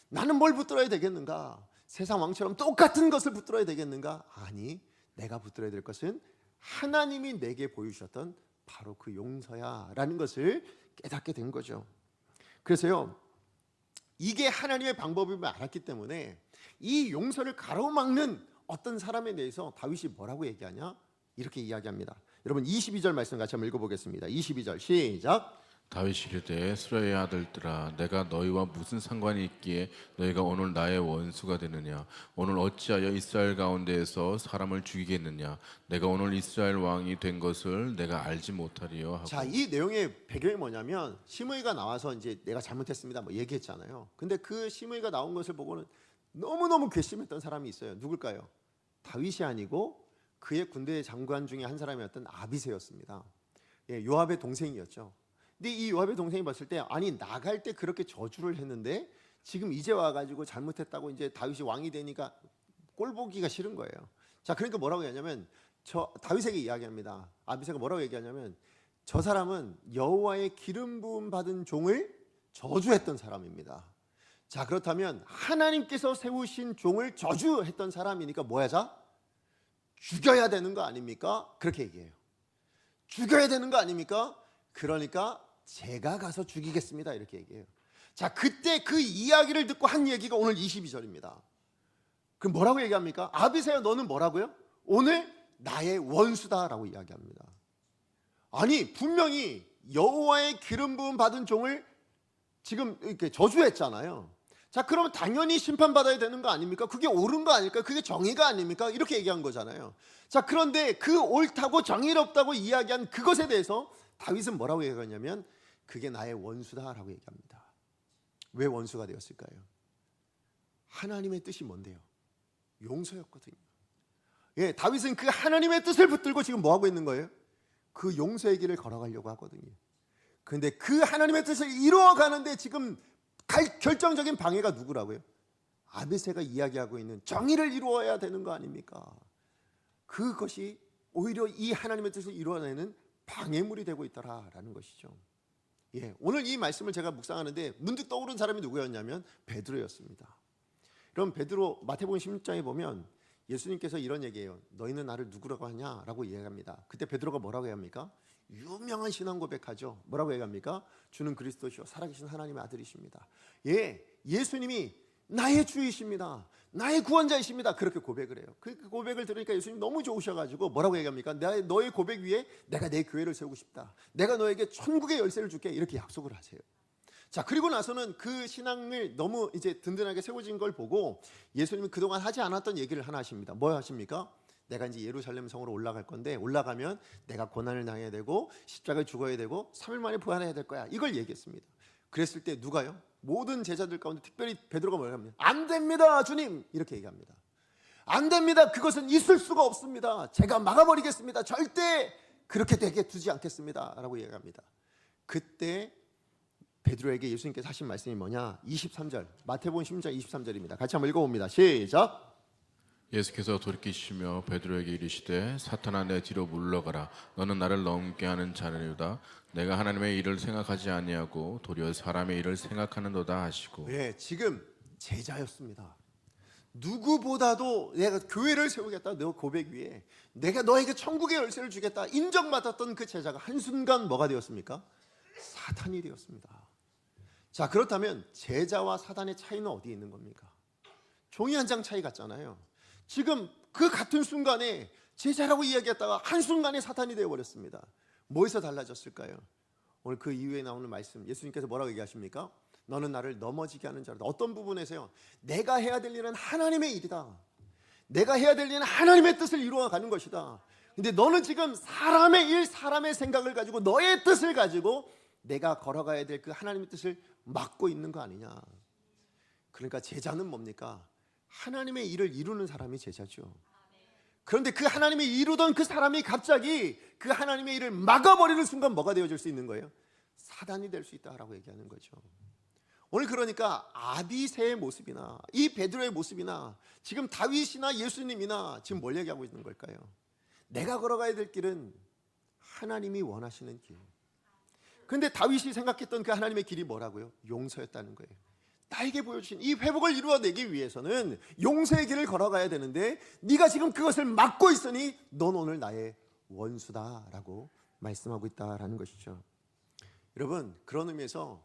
나는 뭘 붙들어야 되겠는가? 세상 왕처럼 똑같은 것을 붙들어야 되겠는가? 아니, 내가 붙들어야 될 것은 하나님이 내게 보여주셨던 바로 그 용서야 라는 것을 깨닫게 된 거죠. 그래서요, 이게 하나님의 방법임을 알았기 때문에 이 용서를 가로막는 어떤 사람에 대해서 다윗이 뭐라고 얘기하냐? 이렇게 이야기합니다. 여러분 22절 말씀 같이 한번 읽어보겠습니다. 22절 시작. 다윗이 이르되 스라의 아들들아 내가 너희와 무슨 상관이 있기에 너희가 오늘 나의 원수가 되느냐? 오늘 어찌하여 이스라엘 가운데에서 사람을 죽이겠느냐? 내가 오늘 이스라엘 왕이 된 것을 내가 알지 못하리요 하고. 자, 이 내용의 배경이 뭐냐면 시므이가 나와서 이제 내가 잘못했습니다 뭐 얘기했잖아요. 근데 그 시므이가 나온 것을 보고는 너무너무 괘씸했던 사람이 있어요. 누굴까요? 다윗이 아니고 그의 군대 장관 중에 한 사람이었던 아비새였습니다. 예, 요압의 동생이었죠. 근데 이 요압의 동생이 봤을 때 아니 나갈 때 그렇게 저주를 했는데 지금 이제 와가지고 잘못했다고 이제 다윗이 왕이 되니까 꼴 보기가 싫은 거예요. 자, 그러니까 뭐라고 얘기하냐면 저 다윗에게 이야기합니다. 아비새가 뭐라고 얘기하냐면 저 사람은 여호와의 기름 부음 받은 종을 저주했던 사람입니다. 자, 그렇다면 하나님께서 세우신 종을 저주했던 사람이니까 뭐 하자? 죽여야 되는 거 아닙니까? 그렇게 얘기해요. 죽여야 되는 거 아닙니까? 그러니까 제가 가서 죽이겠습니다 이렇게 얘기해요. 자, 그때 그 이야기를 듣고 한 얘기가 오늘 22절입니다. 그럼 뭐라고 얘기합니까? 아비새야 너는 뭐라고요? 오늘 나의 원수다라고 이야기합니다. 아니 분명히 여호와의 기름 부음 받은 종을 지금 이렇게 저주했잖아요. 자, 그러면 당연히 심판받아야 되는 거 아닙니까? 그게 옳은 거 아닐까? 그게 정의가 아닙니까? 이렇게 얘기한 거잖아요. 자, 그런데 그 옳다고 정의롭다고 이야기한 그것에 대해서 다윗은 뭐라고 얘기하냐면 그게 나의 원수다라고 얘기합니다. 왜 원수가 되었을까요? 하나님의 뜻이 뭔데요? 용서였거든요. 예, 다윗은 그 하나님의 뜻을 붙들고 지금 뭐 하고 있는 거예요? 그 용서의 길을 걸어가려고 하거든요. 그런데 그 하나님의 뜻을 이루어가는데 지금 결정적인 방해가 누구라고요? 아비새가 이야기하고 있는 정의를 이루어야 되는 거 아닙니까? 그것이 오히려 이 하나님의 뜻을 이루어내는 방해물이 되고 있더라라는 것이죠. 예, 오늘 이 말씀을 제가 묵상하는데 문득 떠오른 사람이 누구였냐면 베드로였습니다. 그럼 베드로 마태복음 16장에 보면 예수님께서 이런 얘기해요. 너희는 나를 누구라고 하냐라고 이야기합니다. 그때 베드로가 뭐라고 얘기합니까? 유명한 신앙 고백하죠. 뭐라고 얘기합니까? 주는 그리스도시요 살아계신 하나님의 아들이십니다. 예, 예수님이 나의 주이십니다. 나의 구원자이십니다. 그렇게 고백을 해요. 그 고백을 들으니까 예수님 너무 좋으셔가지고 뭐라고 얘기합니까? 너의 고백 위에 내가 내 교회를 세우고 싶다. 내가 너에게 천국의 열쇠를 줄게. 이렇게 약속을 하세요. 자, 그리고 나서는 그 신앙을 너무 이제 든든하게 세워진 걸 보고 예수님이 그동안 하지 않았던 얘기를 하나 하십니다. 뭐 하십니까? 내가 이제 예루살렘 성으로 올라갈 건데 올라가면 내가 고난을 당해야 되고 십자가에 죽어야 되고 3일 만에 부활해야 될 거야. 이걸 얘기했습니다. 그랬을 때 누가요? 모든 제자들 가운데 특별히 베드로가 뭐라고 합니까? 안 됩니다, 주님. 이렇게 얘기합니다. 안 됩니다. 그것은 있을 수가 없습니다. 제가 막아버리겠습니다. 절대 그렇게 되게 두지 않겠습니다. 라고 얘기합니다. 그때 베드로에게 예수님께서 하신 말씀이 뭐냐? 23절 마태복음 16장 23절입니다. 같이 한번 읽어봅니다. 시작. 예수께서 돌이키시며 베드로에게 이르시되 사탄아 내 뒤로 물러가라. 너는 나를 넘게 하는 자니로다. 내가 하나님의 일을 생각하지 아니하고 도리어 사람의 일을 생각하는도다 하시고. 예, 지금 제자였습니다. 누구보다도 내가 교회를 세우겠다. 너 고백 위에 내가 너에게 천국의 열쇠를 주겠다. 인정받았던 그 제자가 한순간 뭐가 되었습니까? 사탄이 되었습니다. 자, 그렇다면 제자와 사단의 차이는 어디에 있는 겁니까? 종이 한 장 차이 같잖아요. 지금 그 같은 순간에 제자라고 이야기했다가 한순간에 사탄이 되어버렸습니다. 뭐에서 달라졌을까요? 오늘 그 이후에 나오는 말씀, 예수님께서 뭐라고 얘기하십니까? 너는 나를 넘어지게 하는 자로다. 어떤 부분에서요? 내가 해야 될 일은 하나님의 일이다. 내가 해야 될 일은 하나님의 뜻을 이루어가는 것이다. 근데 너는 지금 사람의 일, 사람의 생각을 가지고 너의 뜻을 가지고 내가 걸어가야 될 그 하나님의 뜻을 막고 있는 거 아니냐. 그러니까 제자는 뭡니까? 하나님의 일을 이루는 사람이 제자죠. 그런데 그 하나님이 이루던 그 사람이 갑자기 그 하나님의 일을 막아버리는 순간 뭐가 되어질 수 있는 거예요? 사단이 될 수 있다라고 얘기하는 거죠. 오늘 그러니까 아비새의 모습이나 이 베드로의 모습이나 지금 다윗이나 예수님이나 지금 뭘 얘기하고 있는 걸까요? 내가 걸어가야 될 길은 하나님이 원하시는 길. 근데 다윗이 생각했던 그 하나님의 길이 뭐라고요? 용서였다는 거예요. 나에게 보여주신 이 회복을 이루어내기 위해서는 용서의 길을 걸어가야 되는데 네가 지금 그것을 막고 있으니 넌 오늘 나의 원수다라고 말씀하고 있다라는 것이죠. 여러분, 그런 의미에서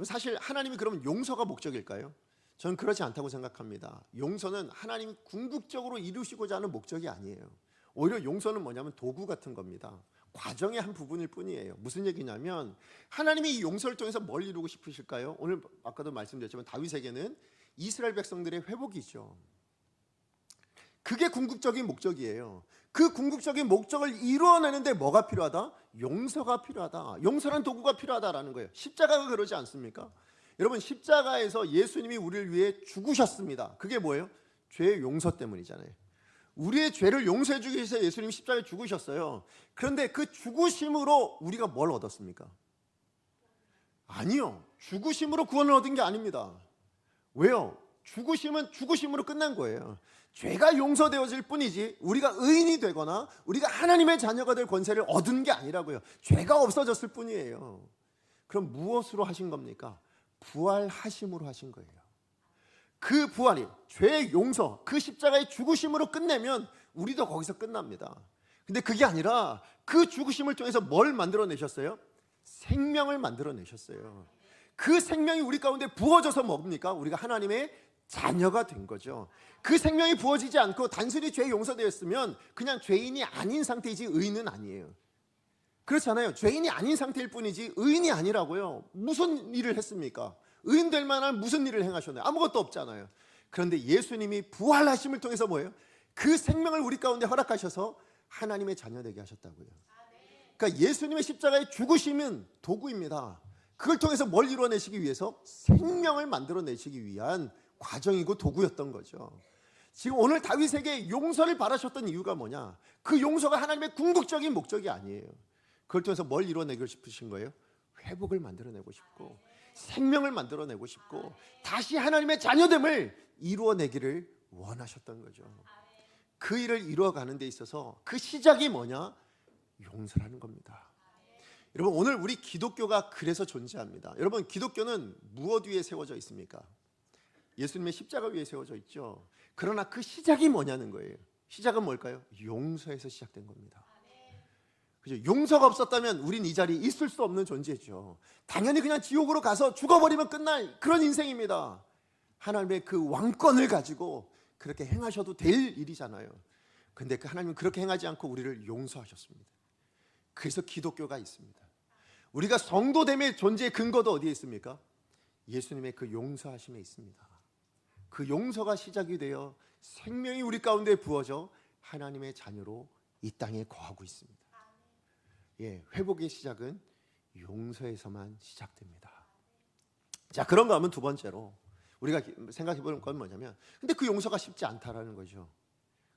사실 하나님이 그러면 용서가 목적일까요? 저는 그렇지 않다고 생각합니다. 용서는 하나님이 궁극적으로 이루시고자 하는 목적이 아니에요. 오히려 용서는 뭐냐면 도구 같은 겁니다. 과정의 한 부분일 뿐이에요. 무슨 얘기냐면 하나님이 이 용서를 통해서 뭘 이루고 싶으실까요? 오늘 아까도 말씀드렸지만 다윗에게는 이스라엘 백성들의 회복이죠. 그게 궁극적인 목적이에요. 그 궁극적인 목적을 이루어내는데 뭐가 필요하다? 용서가 필요하다. 용서란 도구가 필요하다라는 거예요. 십자가가 그러지 않습니까? 여러분, 십자가에서 예수님이 우리를 위해 죽으셨습니다. 그게 뭐예요? 죄의 용서 때문이잖아요. 우리의 죄를 용서해 주기 위해서 예수님이 십자가에 죽으셨어요. 그런데 그 죽으심으로 우리가 뭘 얻었습니까? 아니요. 죽으심으로 구원을 얻은 게 아닙니다. 왜요? 죽으심은 죽으심으로 끝난 거예요. 죄가 용서되어질 뿐이지 우리가 의인이 되거나 우리가 하나님의 자녀가 될 권세를 얻은 게 아니라고요. 죄가 없어졌을 뿐이에요. 그럼 무엇으로 하신 겁니까? 부활하심으로 하신 거예요. 그 부활이 죄의 용서, 그 십자가의 죽으심으로 끝내면 우리도 거기서 끝납니다. 근데 그게 아니라 그 죽으심을 통해서 뭘 만들어내셨어요? 생명을 만들어내셨어요. 그 생명이 우리 가운데 부어져서 뭡니까? 우리가 하나님의 자녀가 된 거죠. 그 생명이 부어지지 않고 단순히 죄 용서되었으면 그냥 죄인이 아닌 상태이지 의인은 아니에요. 그렇잖아요. 죄인이 아닌 상태일 뿐이지 의인이 아니라고요. 무슨 일을 했습니까? 의인 될 만한 무슨 일을 행하셨나요? 아무것도 없잖아요. 그런데 예수님이 부활하심을 통해서 뭐예요? 그 생명을 우리 가운데 허락하셔서 하나님의 자녀 되게 하셨다고요. 그러니까 예수님의 십자가의 죽으심은 도구입니다. 그걸 통해서 뭘 이루어내시기 위해서? 생명을 만들어내시기 위한 과정이고 도구였던 거죠. 지금 오늘 다윗에게 용서를 바라셨던 이유가 뭐냐? 그 용서가 하나님의 궁극적인 목적이 아니에요. 그걸 통해서 뭘 이루어내고 싶으신 거예요? 회복을 만들어내고 싶고 생명을 만들어내고 싶고 다시 하나님의 자녀됨을 이루어내기를 원하셨던 거죠. 그 일을 이루어가는 데 있어서 그 시작이 뭐냐? 용서라는 겁니다. 여러분, 오늘 우리 기독교가 그래서 존재합니다. 여러분, 기독교는 무엇 위에 세워져 있습니까? 예수님의 십자가 위에 세워져 있죠. 그러나 그 시작이 뭐냐는 거예요. 시작은 뭘까요? 용서에서 시작된 겁니다. 그죠? 용서가 없었다면 우린 이 자리에 있을 수 없는 존재죠. 당연히 그냥 지옥으로 가서 죽어버리면 끝날 그런 인생입니다. 하나님의 그 왕권을 가지고 그렇게 행하셔도 될 일이잖아요. 근데 그 하나님은 그렇게 행하지 않고 우리를 용서하셨습니다. 그래서 기독교가 있습니다. 우리가 성도됨의 존재의 근거도 어디에 있습니까? 예수님의 그 용서하심에 있습니다. 그 용서가 시작이 되어 생명이 우리 가운데 부어져 하나님의 자녀로 이 땅에 거하고 있습니다. 예, 회복의 시작은 용서에서만 시작됩니다. 자, 그런가 하면 두 번째로 우리가 생각해 볼 건 뭐냐면, 근데 그 용서가 쉽지 않다라는 거죠.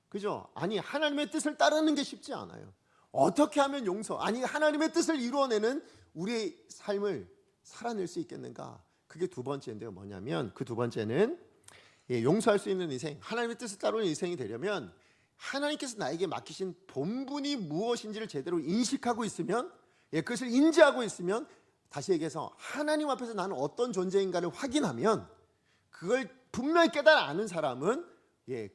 그죠? 아니, 하나님의 뜻을 따르는 게 쉽지 않아요. 어떻게 하면 아니 하나님의 뜻을 이루어내는 우리의 삶을 살아낼 수 있겠는가? 그게 두 번째인데요. 뭐냐면 그 두 번째는 용서할 수 있는 인생, 하나님의 뜻을 따르는 인생이 되려면 하나님께서 나에게 맡기신 본분이 무엇인지를 제대로 인식하고 있으면, 그것을 인지하고 있으면, 다시 얘기해서 하나님 앞에서 나는 어떤 존재인가를 확인하면 그걸 분명히 깨달아 아는 사람은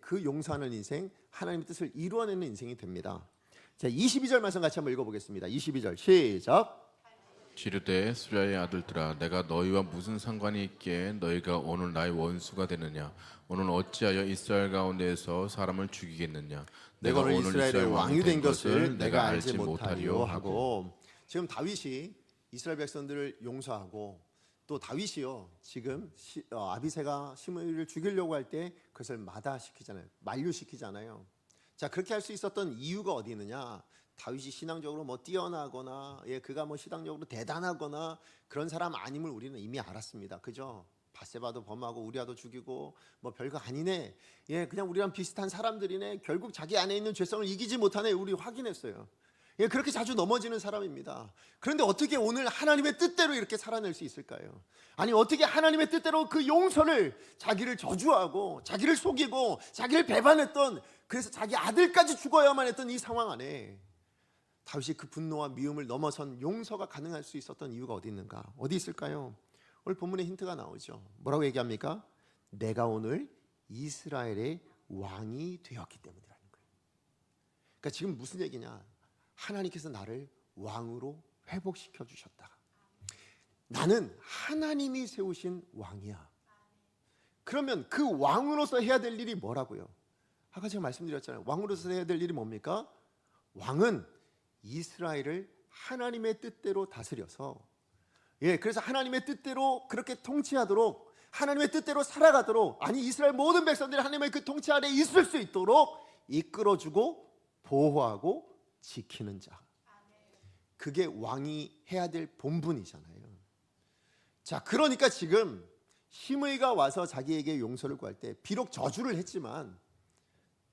그 용서하는 인생, 하나님의 뜻을 이루어내는 인생이 됩니다. 자, 22절 말씀 같이 한번 읽어보겠습니다. 22절 시작. 지르되 수랴의 아들들아, 내가 너희와 무슨 상관이 있기에 너희가 오늘 나의 원수가 되느냐? 오늘 어찌하여 이스라엘 가운데에서 사람을 죽이겠느냐? 내가 오늘 이스라엘의 왕이 된 것을 내가 알지 못하리요 하고, 지금 다윗이 이스라엘 백성들을 용서하고 또 다윗이요 지금 아비새가 시므이를 죽이려고 할 때 그것을 마다시키잖아요. 만류시키잖아요. 자, 그렇게 할 수 있었던 이유가 어디 있느냐? 다윗이 신앙적으로 뭐 뛰어나거나 그가 뭐 신앙적으로 대단하거나 그런 사람 아님을 우리는 이미 알았습니다. 그죠? 바세바도 범하고 우리아도 죽이고 뭐 별거 아니네. 그냥 우리랑 비슷한 사람들이네. 결국 자기 안에 있는 죄성을 이기지 못하네. 우리 확인했어요. 예, 그렇게 자주 넘어지는 사람입니다. 그런데 어떻게 오늘 하나님의 뜻대로 이렇게 살아낼 수 있을까요? 아니 어떻게 하나님의 뜻대로 그 용서를 자기를 저주하고 자기를 속이고 자기를 배반했던, 그래서 자기 아들까지 죽어야만 했던 이 상황 안에 다윗이 그 분노와 미움을 넘어선 용서가 가능할 수 있었던 이유가 어디 있는가? 어디 있을까요? 오늘 본문에 힌트가 나오죠. 뭐라고 얘기합니까? 내가 오늘 이스라엘의 왕이 되었기 때문이라는 거예요. 그러니까 지금 무슨 얘기냐? 하나님께서 나를 왕으로 회복시켜 주셨다. 나는 하나님이 세우신 왕이야. 그러면 그 왕으로서 해야 될 일이 뭐라고요? 아까 제가 말씀드렸잖아요. 왕으로서 해야 될 일이 뭡니까? 왕은 이스라엘을 하나님의 뜻대로 다스려서, 예, 그래서 하나님의 뜻대로 그렇게 통치하도록, 하나님의 뜻대로 살아가도록, 아니 이스라엘 모든 백성들이 하나님의 그 통치 아래 있을 수 있도록 이끌어주고 보호하고 지키는 자. 그게 왕이 해야 될 본분이잖아요. 자, 그러니까 지금 시므이가 와서 자기에게 용서를 구할 때 비록 저주를 했지만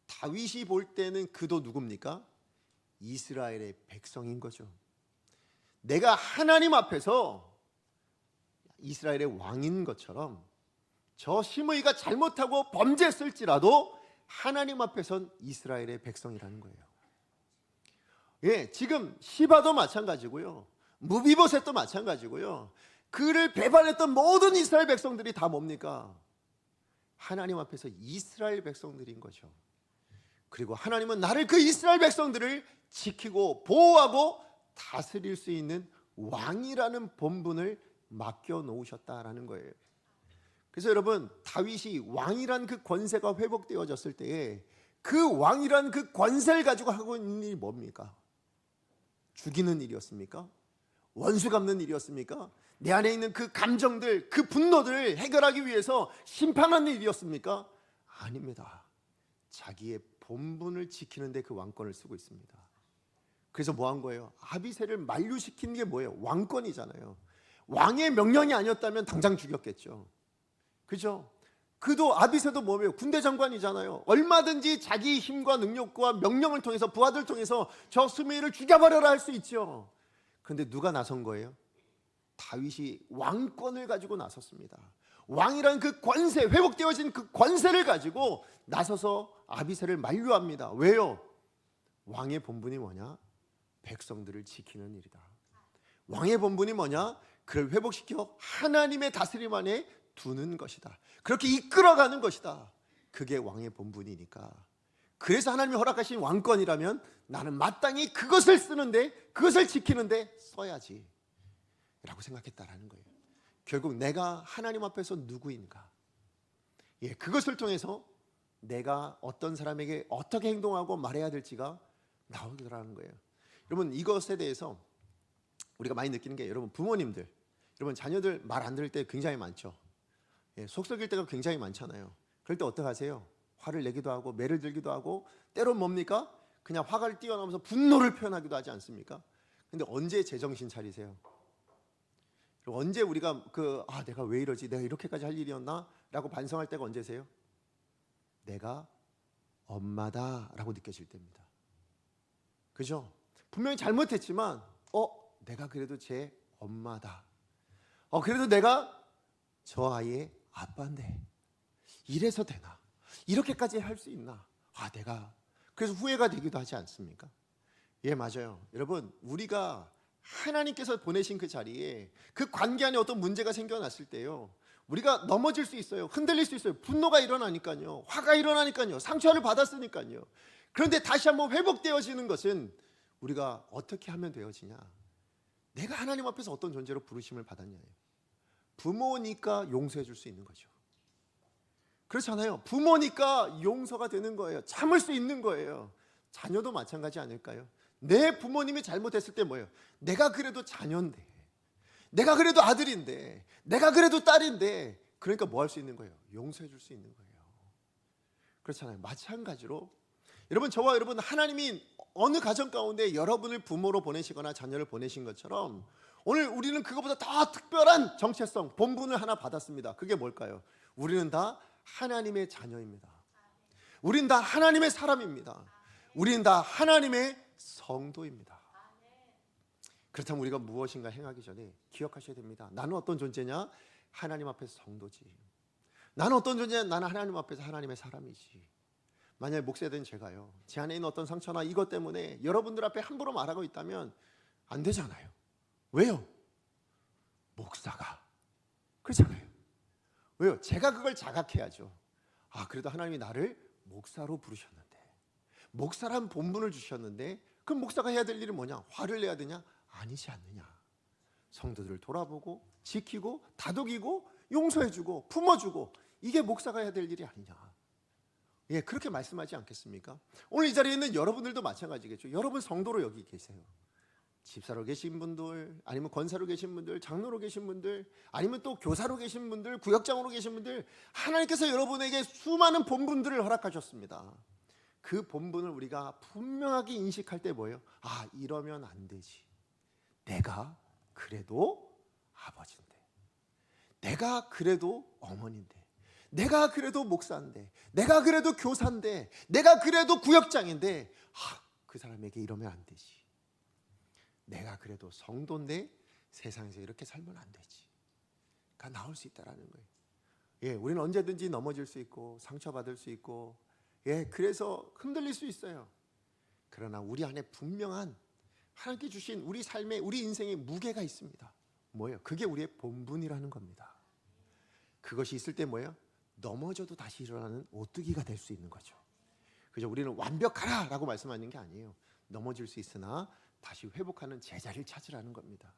다윗이 볼 때는 그도 누굽니까? 이스라엘의 백성인 거죠. 내가 하나님 앞에서 이스라엘의 왕인 것처럼 저 시므이가 잘못하고 범죄했을지라도 하나님 앞에선 이스라엘의 백성이라는 거예요. 예, 지금 시바도 마찬가지고요, 무비보셋도 마찬가지고요. 그를 배반했던 모든 이스라엘 백성들이 다 뭡니까? 하나님 앞에서 이스라엘 백성들인 거죠. 그리고 하나님은 나를, 그 이스라엘 백성들을 지키고 보호하고 다스릴 수 있는 왕이라는 본분을 맡겨 놓으셨다라는 거예요. 그래서 여러분, 다윗이 왕이란 그 권세가 회복되어졌을 때에 그 왕이란 그 권세를 가지고 하고 있는 일이 뭡니까? 죽이는 일이었습니까? 원수 갚는 일이었습니까? 내 안에 있는 그 감정들, 그 분노들을 해결하기 위해서 심판하는 일이었습니까? 아닙니다. 자기의 본분을 지키는 데 그 왕권을 쓰고 있습니다. 그래서 뭐 한 거예요? 아비새를 만류시키는 게 뭐예요? 왕권이잖아요. 왕의 명령이 아니었다면 당장 죽였겠죠. 그죠? 그도, 아비새도 뭐예요? 군대 장관이잖아요. 얼마든지 자기 힘과 능력과 명령을 통해서, 부하들을 통해서 저 스므이를 죽여버려라 할 수 있죠. 그런데 누가 나선 거예요? 다윗이 왕권을 가지고 나섰습니다. 왕이란 그 권세, 회복되어진 그 권세를 가지고 나서서 아비새를 만류합니다. 왜요? 왕의 본분이 뭐냐? 백성들을 지키는 일이다. 왕의 본분이 뭐냐? 그를 회복시켜 하나님의 다스림 안에 두는 것이다. 그렇게 이끌어가는 것이다. 그게 왕의 본분이니까. 그래서 하나님이 허락하신 왕권이라면 나는 마땅히 그것을 쓰는데, 그것을 지키는데 써야지 라고 생각했다라는 거예요. 결국 내가 하나님 앞에서 누구인가, 예, 그것을 통해서 내가 어떤 사람에게 어떻게 행동하고 말해야 될지가 나오더라는 거예요. 여러분, 이것에 대해서 우리가 많이 느끼는 게, 여러분 부모님들, 여러분 자녀들 말 안 들을 때 굉장히 많죠. 예, 속 썩일 때가 굉장히 많잖아요. 그럴 때 어떻게 하세요? 화를 내기도 하고 매를 들기도 하고, 때론 뭡니까? 그냥 화가 뛰어나면서 분노를 표현하기도 하지 않습니까? 근데 언제 제정신 차리세요? 언제 우리가 내가 왜 이러지? 내가 이렇게까지 할 일이었나? 라고 반성할 때가 언제세요? 내가 엄마다 라고 느껴질 때입니다. 그죠? 분명히 잘못했지만 내가 그래도 제 엄마다. 그래도 내가 저 아이의 아빠인데 이래서 되나? 이렇게까지 할 수 있나? 내가 그래서 후회가 되기도 하지 않습니까? 예, 맞아요. 여러분, 우리가 하나님께서 보내신 그 자리에 그 관계 안에 어떤 문제가 생겨났을 때요, 우리가 넘어질 수 있어요. 흔들릴 수 있어요. 분노가 일어나니까요. 화가 일어나니까요. 상처를 받았으니까요. 그런데 다시 한번 회복되어지는 것은 우리가 어떻게 하면 되어지냐? 내가 하나님 앞에서 어떤 존재로 부르심을 받았냐예요. 부모니까 용서해 줄 수 있는 거죠. 그렇잖아요. 부모니까 용서가 되는 거예요. 참을 수 있는 거예요. 자녀도 마찬가지 아닐까요? 내 부모님이 잘못했을 때 뭐예요? 내가 그래도 자녀인데, 내가 그래도 아들인데, 내가 그래도 딸인데, 그러니까 뭐 할 수 있는 거예요? 용서해 줄 수 있는 거예요. 그렇잖아요. 마찬가지로 여러분, 저와 여러분, 하나님이 어느 가정 가운데 여러분을 부모로 보내시거나 자녀를 보내신 것처럼 오늘 우리는 그것보다 더 특별한 정체성, 본분을 하나 받았습니다. 그게 뭘까요? 우리는 다 하나님의 자녀입니다. 우리는 다 하나님의 사람입니다. 우리는 다 하나님의 성도입니다. 그렇다면 우리가 무엇인가 행하기 전에 기억하셔야 됩니다. 나는 어떤 존재냐? 하나님 앞에서 성도지. 나는 어떤 존재냐? 나는 하나님 앞에서 하나님의 사람이지. 만약에 목사된 제가요, 제 안에 있는 어떤 상처나 이것 때문에 여러분들 앞에 함부로 말하고 있다면 안 되잖아요. 왜요? 목사가 그렇잖아요. 왜요? 제가 그걸 자각해야죠. 아, 그래도 하나님이 나를 목사로 부르셨는데, 목사란 본분을 주셨는데, 그럼 목사가 해야 될 일은 뭐냐? 화를 내야 되냐? 아니지 않느냐. 성도들을 돌아보고 지키고 다독이고 용서해주고 품어주고, 이게 목사가 해야 될 일이 아니냐. 예, 그렇게 말씀하지 않겠습니까? 오늘 이 자리에 있는 여러분들도 마찬가지겠죠. 여러분 성도로 여기 계세요. 집사로 계신 분들, 아니면 권사로 계신 분들, 장로로 계신 분들, 아니면 또 교사로 계신 분들, 구역장으로 계신 분들, 하나님께서 여러분에게 수많은 본분들을 허락하셨습니다. 그 본분을 우리가 분명하게 인식할 때 뭐예요? 아, 이러면 안 되지. 내가 그래도 아버지인데, 내가 그래도 어머니인데, 내가 그래도 목사인데, 내가 그래도 교사인데, 내가 그래도 구역장인데, 아, 그 사람에게 이러면 안 되지. 내가 그래도 성도인데 세상에서 이렇게 살면 안 되지. 그러니까 나올 수 있다라는 거예요. 예, 우리는 언제든지 넘어질 수 있고 상처받을 수 있고, 예, 그래서 흔들릴 수 있어요. 그러나 우리 안에 분명한 하나님께 주신 우리 삶의, 우리 인생의 무게가 있습니다. 뭐예요? 그게 우리의 본분이라는 겁니다. 그것이 있을 때 뭐예요? 넘어져도 다시 일어나는 오뚜기가 될 수 있는 거죠. 그죠? 우리는 완벽하라라고 말씀하는 게 아니에요. 넘어질 수 있으나 다시 회복하는 제자리를 찾으라는 겁니다.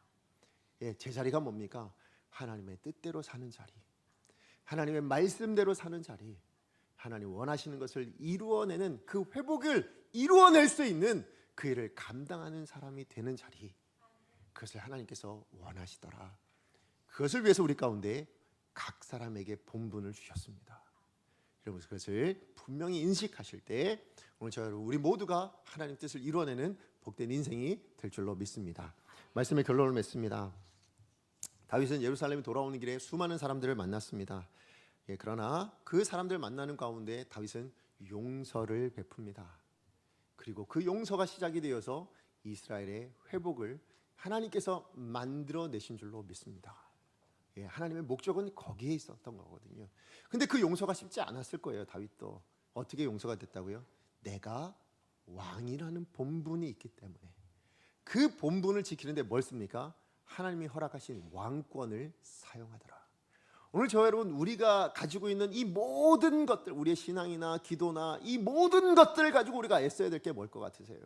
예, 제자리가 뭡니까? 하나님의 뜻대로 사는 자리, 하나님의 말씀대로 사는 자리, 하나님 원하시는 것을 이루어내는, 그 회복을 이루어낼 수 있는 그 일을 감당하는 사람이 되는 자리, 그것을 하나님께서 원하시더라. 그것을 위해서 우리 가운데 각 사람에게 본분을 주셨습니다. 여러분, 그것을 분명히 인식하실 때 오늘 우리 모두가 하나님 뜻을 이루어내는 복된 인생이 될 줄로 믿습니다. 말씀의 결론을 맺습니다. 다윗은 예루살렘에 돌아오는 길에 수많은 사람들을 만났습니다. 예, 그러나 그 사람들 만나는 가운데 다윗은 용서를 베풉니다. 그리고 그 용서가 시작이 되어서 이스라엘의 회복을 하나님께서 만들어내신 줄로 믿습니다. 예, 하나님의 목적은 거기에 있었던 거거든요. 근데 그 용서가 쉽지 않았을 거예요. 다윗도 어떻게 용서가 됐다고요? 내가 왕이라는 본분이 있기 때문에, 그 본분을 지키는데 뭘 씁니까? 하나님이 허락하신 왕권을 사용하더라. 오늘 저 여러분, 우리가 가지고 있는 이 모든 것들, 우리의 신앙이나 기도나 이 모든 것들을 가지고 우리가 애써야 될 게 뭘 것 같으세요?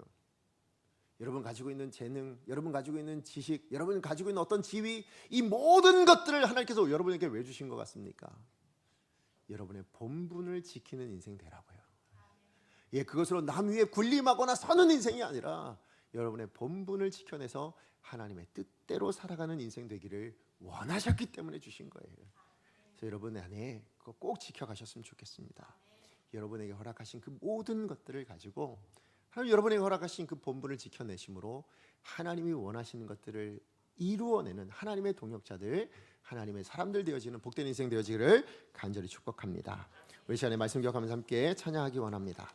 여러분 가지고 있는 재능, 여러분 가지고 있는 지식, 여러분 가지고 있는 어떤 지위, 이 모든 것들을 하나님께서 여러분에게 왜 주신 것 같습니까? 여러분의 본분을 지키는 인생 되라고요. 예, 그것으로 남 위에 군림하거나 서는 인생이 아니라 여러분의 본분을 지켜내서 하나님의 뜻대로 살아가는 인생 되기를 원하셨기 때문에 주신 거예요. 그래서 여러분 안에 그거 꼭 지켜가셨으면 좋겠습니다. 여러분에게 허락하신 그 모든 것들을 가지고 하나님 여러분에게 허락하신 그 본분을 지켜내심으로 하나님이 원하시는 것들을 이루어내는 하나님의 동역자들, 하나님의 사람들 되어지는 복된 인생 되어지기를 간절히 축복합니다. 우리 시간에 말씀 기억하면서 함께 찬양하기 원합니다.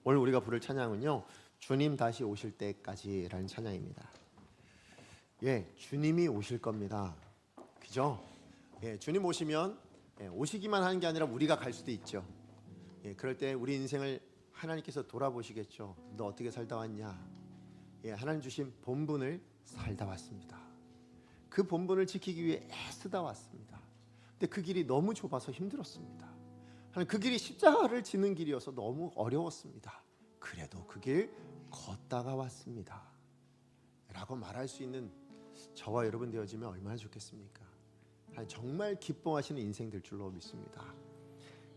오늘 우리가 부를 찬양은요, 주님 다시 오실 때까지라는 찬양입니다. 예, 주님이 오실 겁니다. 그죠? 예, 주님 오시면 오시기만 하는 게 아니라 우리가 갈 수도 있죠. 예, 그럴 때 우리 인생을 하나님께서 돌아보시겠죠. 너 어떻게 살다 왔냐? 예, 하나님 주신 본분을 살다 왔습니다. 그 본분을 지키기 위해 애쓰다 왔습니다. 근데 그 길이 너무 좁아서 힘들었습니다. 하나님, 그 길이 십자가를 지는 길이어서 너무 어려웠습니다. 그래도 그 길 걷다가 왔습니다 라고 말할 수 있는 저와 여러분 되어지면 얼마나 좋겠습니까? 하나님 정말 기뻐하시는 인생 될 줄로 믿습니다.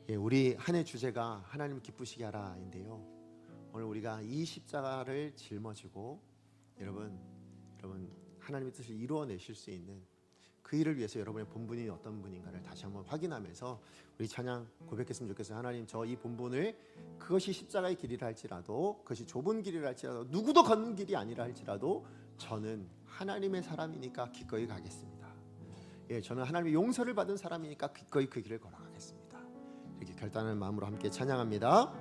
예, 우리 한 해 주제가 하나님 기쁘시게 하라인데요, 오늘 우리가 이 십자가를 짊어지고 여러분 하나님의 뜻을 이루어내실 수 있는 그 일을 위해서 여러분의 본분이 어떤 분인가를 다시 한번 확인하면서 우리 찬양 고백했으면 좋겠어요. 하나님, 저 이 본분을, 그것이 십자가의 길이라 할지라도, 그것이 좁은 길이라 할지라도, 누구도 걷는 길이 아니라 할지라도 저는 하나님의 사람이니까 기꺼이 가겠습니다. 예, 저는 하나님의 용서를 받은 사람이니까 기꺼이 그 길을 걸어가겠습니다. 이렇게 결단하는 마음으로 함께 찬양합니다.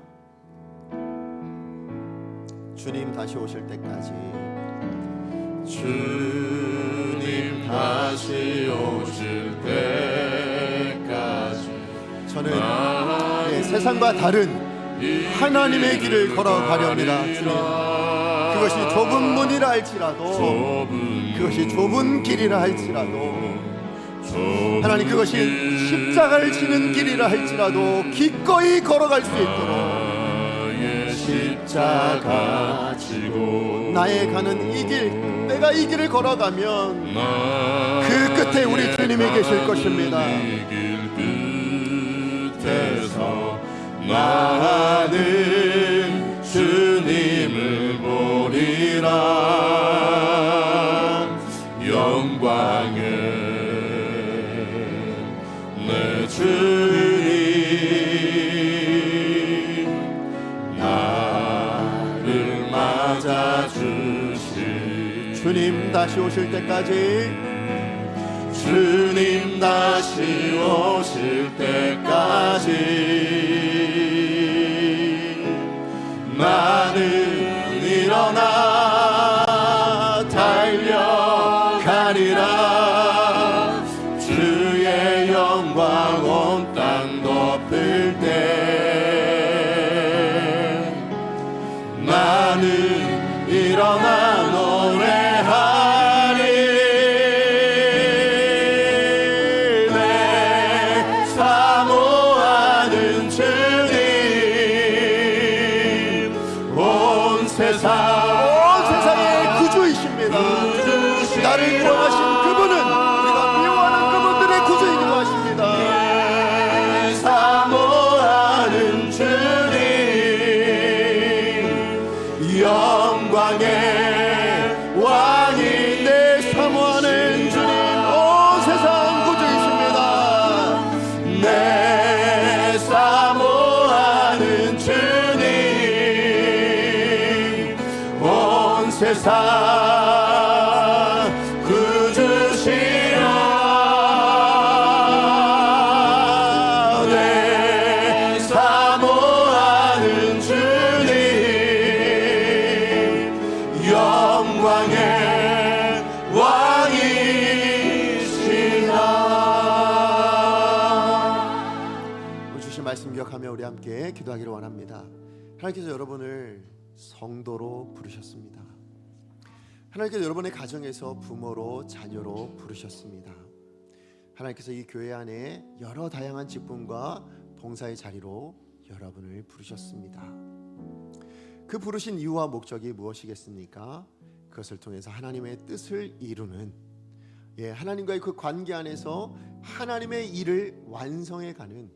주님 다시 오실 때까지 주님 다시 오실 때까지 저는 세상과 다른 하나님의 길을 걸어가려 합니다. 주님, 그것이 좁은 문이라 할지라도, 그것이 좁은 길이라 할지라도, 하나님, 그것이 십자가를 지는 길이라 할지라도 기꺼이 걸어갈 수 있도록 십자가 지고 나의 가는 이 길, 내가 이 길을 걸어가면 그 끝에 우리 주님이 계실 것입니다. 끝에서 나는 주님을 보리라. 영광을 내 주님 나를 맞아주시. 주님 다시 오실 때까지, 주님 다시 오실 때까지 나는 일어나 달려가리라. 주의 영광 온 땅 덮을 때 나는 일어나 노래하리. 내 사모하는 주님 온 세상의 구주이십니다. 나를 구원하신 그분은 우리가 미워하는 그분들의 구주이기도 하십니다. 내 사모하는 주님 영광의 왕이 내 사모하는 주님, 온 세상 구주이십니다. 내 사모하는 주님 온 세상 구주시라. 내 사모하는 주님 영광의 왕이시라. 주신 말씀 기억하며 우리 함께 기도하기를 원합니다. 하나님께서 여러분을 성도로 부르셨습니다. 하나님께서 여러분의 가정에서 부모로, 자녀로 부르셨습니다. 하나님께서 이 교회 안에 여러 다양한 직분과 봉사의 자리로 여러분을 부르셨습니다. 그 부르신 이유와 목적이 무엇이겠습니까? 그것을 통해서 하나님의 뜻을 이루는, 하나님과의 그 관계 안에서 하나님의 일을 완성해가는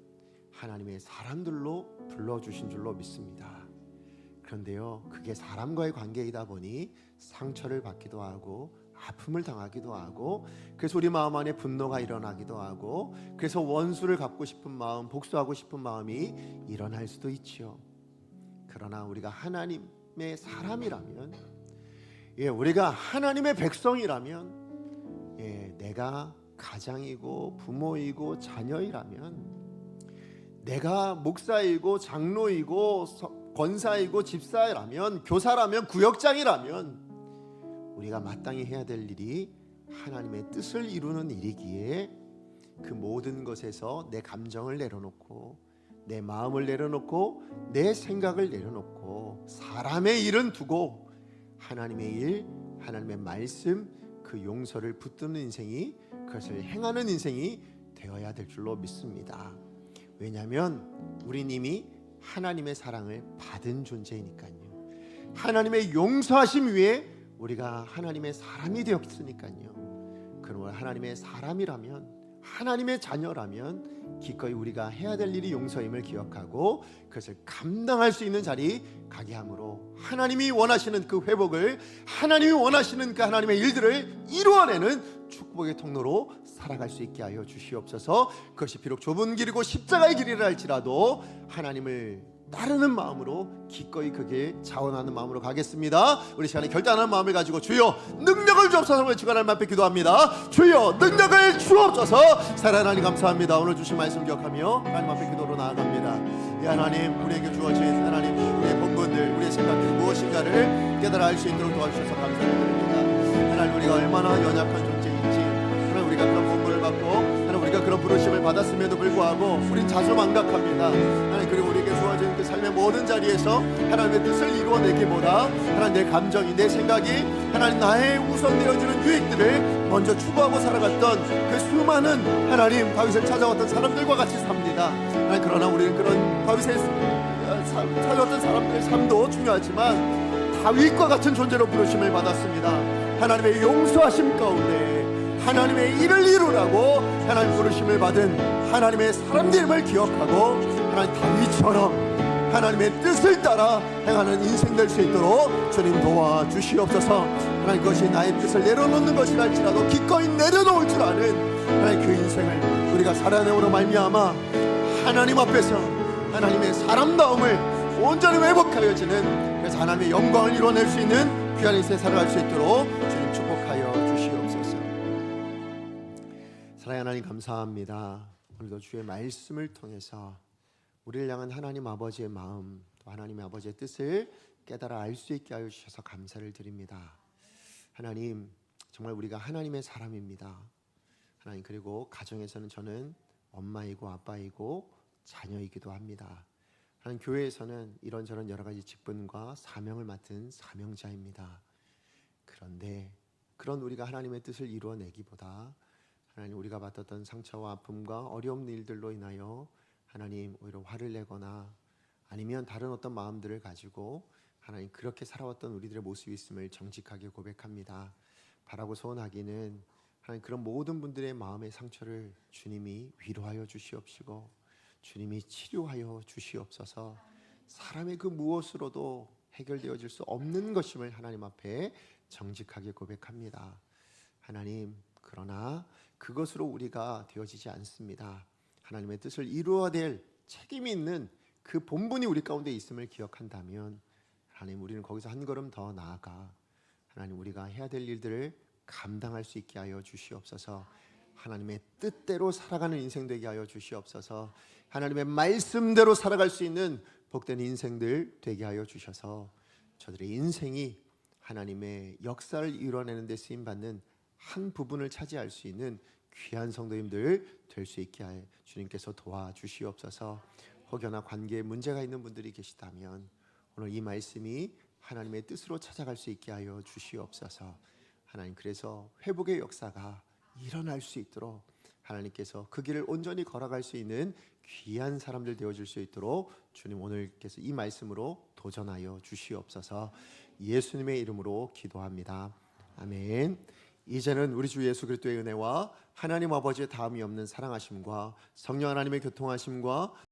하나님의 사람들로 불러주신 줄로 믿습니다. 그런데요, 그게 사람과의 관계이다 보니 상처를 받기도 하고 아픔을 당하기도 하고, 그래서 우리 마음 안에 분노가 일어나기도 하고, 그래서 원수를 갚고 싶은 마음, 복수하고 싶은 마음이 일어날 수도 있지요. 그러나 우리가 하나님의 사람이라면, 우리가 하나님의 백성이라면, 내가 가장이고 부모이고 자녀이라면, 내가 목사이고 장로이고 권사이고 집사라면, 교사라면, 구역장이라면 우리가 마땅히 해야 될 일이 하나님의 뜻을 이루는 일이기에 그 모든 것에서 내 감정을 내려놓고, 내 마음을 내려놓고, 내 생각을 내려놓고, 사람의 일은 두고 하나님의 일, 하나님의 말씀, 그 용서를 붙드는 인생이, 그것을 행하는 인생이 되어야 될 줄로 믿습니다. 왜냐하면 우린 이미 하나님의 사랑을 받은 존재이니까요. 하나님의 용서하심 위에 우리가 하나님의 사람이 되었으니까요. 그러므로 하나님의 사람이라면, 하나님의 자녀라면 기꺼이 우리가 해야 될 일이 용서임을 기억하고 그것을 감당할 수 있는 자리 가게 함으로 하나님이 원하시는 그 회복을, 하나님이 원하시는 그 하나님의 일들을 이루어내는 축복의 통로로 살아갈 수 있게 하여 주시옵소서. 그것이 비록 좁은 길이고 십자가의 길이라 할지라도 하나님을 따르는 마음으로 기꺼이 그게 자원하는 마음으로 가겠습니다. 우리 시간에 결단하는 마음을 가지고 주여 능력을 주옵소서 외치고 하나님 앞에 기도합니다. 주여 능력을 주옵소서. 사랑하는 하나님 감사합니다. 오늘 주신 말씀 기억하며 하나님 앞에 기도로 나아갑니다. 하나님, 우리에게 주어진 하나님 우리의 본분들, 우리의 생각들이 무엇인가를 깨달아 알 수 있도록 도와주셔서 감사드립니다. 하나님 우리가 얼마나 연약한 존재인지, 하나님 우리가 그런 본분을 받고 하나님 우리가 그런 부르심을 받았음에도 불구하고 우린 자수망각합니다. 하나님, 그리고 우리에게 주어진 그 삶의 모든 자리에서 하나님의 뜻을 이루어내기보다 하나님 내 감정이, 내 생각이 하나님 나의 우선되어지는 유익들을 먼저 추구하고 살아갔던 그 수많은 하나님 다윗을 찾아왔던 사람들과 같이 삽니다. 하나님, 그러나 우리는 그런 다윗의 찾아왔던 사람들의 삶도 중요하지만 다윗과 같은 존재로 부르심을 받았습니다. 하나님의 용서하심 가운데 하나님의 일을 이루라고 하나님 부르심을 받은 하나님의 사람들임을 기억하고 하나님 다윗처럼 하나님의 뜻을 따라 행하는 인생 될 수 있도록 주님 도와주시옵소서. 하나님, 그것이 나의 뜻을 내려놓는 것이랄지라도 기꺼이 내려놓을 줄 아는 하나님 그 인생을 우리가 살아내므로 말미암아 하나님 앞에서 하나님의 사람다움을 온전히 회복하여지는, 그래서 하나님의 영광을 이루어낼 수 있는 귀한 인생 살아갈 수 있도록 주님 축복하여 주시옵소서. 사랑하는 하나님, 감사합니다. 오늘도 주의 말씀을 통해서 우리를 향한 하나님 아버지의 마음, 또 하나님의 아버지의 뜻을 깨달아 알 수 있게 하여 주셔서 감사를 드립니다. 하나님, 정말 우리가 하나님의 사람입니다. 하나님, 그리고 가정에서는 저는 엄마이고 아빠이고 자녀이기도 합니다. 하나님, 교회에서는 이런저런 여러 가지 직분과 사명을 맡은 사명자입니다. 그런데 그런 우리가 하나님의 뜻을 이루어내기보다 하나님, 우리가 받았던 상처와 아픔과 어려운 일들로 인하여 하나님 오히려 화를 내거나 아니면 다른 어떤 마음들을 가지고 하나님 그렇게 살아왔던 우리들의 모습이 있음을 정직하게 고백합니다. 바라고 소원하기는 하나님, 그런 모든 분들의 마음의 상처를 주님이 위로하여 주시옵시고 주님이 치료하여 주시옵소서. 사람의 그 무엇으로도 해결되어질 수 없는 것임을 하나님 앞에 정직하게 고백합니다. 하나님, 그러나 그것으로 우리가 되어지지 않습니다. 하나님의 뜻을 이루어야 될 책임이 있는 그 본분이 우리 가운데 있음을 기억한다면 하나님, 우리는 거기서 한 걸음 더 나아가 하나님 우리가 해야 될 일들을 감당할 수 있게 하여 주시옵소서. 하나님의 뜻대로 살아가는 인생 되게 하여 주시옵소서. 하나님의 말씀대로 살아갈 수 있는 복된 인생들 되게 하여 주셔서 저들의 인생이 하나님의 역사를 이뤄내는 데 쓰임받는 한 부분을 차지할 수 있는 귀한 성도님들 될 수 있게 하여 주님께서 도와주시옵소서. 혹여나 관계에 문제가 있는 분들이 계시다면 오늘 이 말씀이 하나님의 뜻으로 찾아갈 수 있게 하여 주시옵소서. 하나님, 그래서 회복의 역사가 일어날 수 있도록 하나님께서 그 길을 온전히 걸어갈 수 있는 귀한 사람들 되어줄 수 있도록 주님 오늘께서 이 말씀으로 도전하여 주시옵소서. 예수님의 이름으로 기도합니다. 아멘. 이제는 우리 주 예수 그리스도의 은혜와 하나님 아버지의 다함이 없는 사랑하심과 성령 하나님의 교통하심과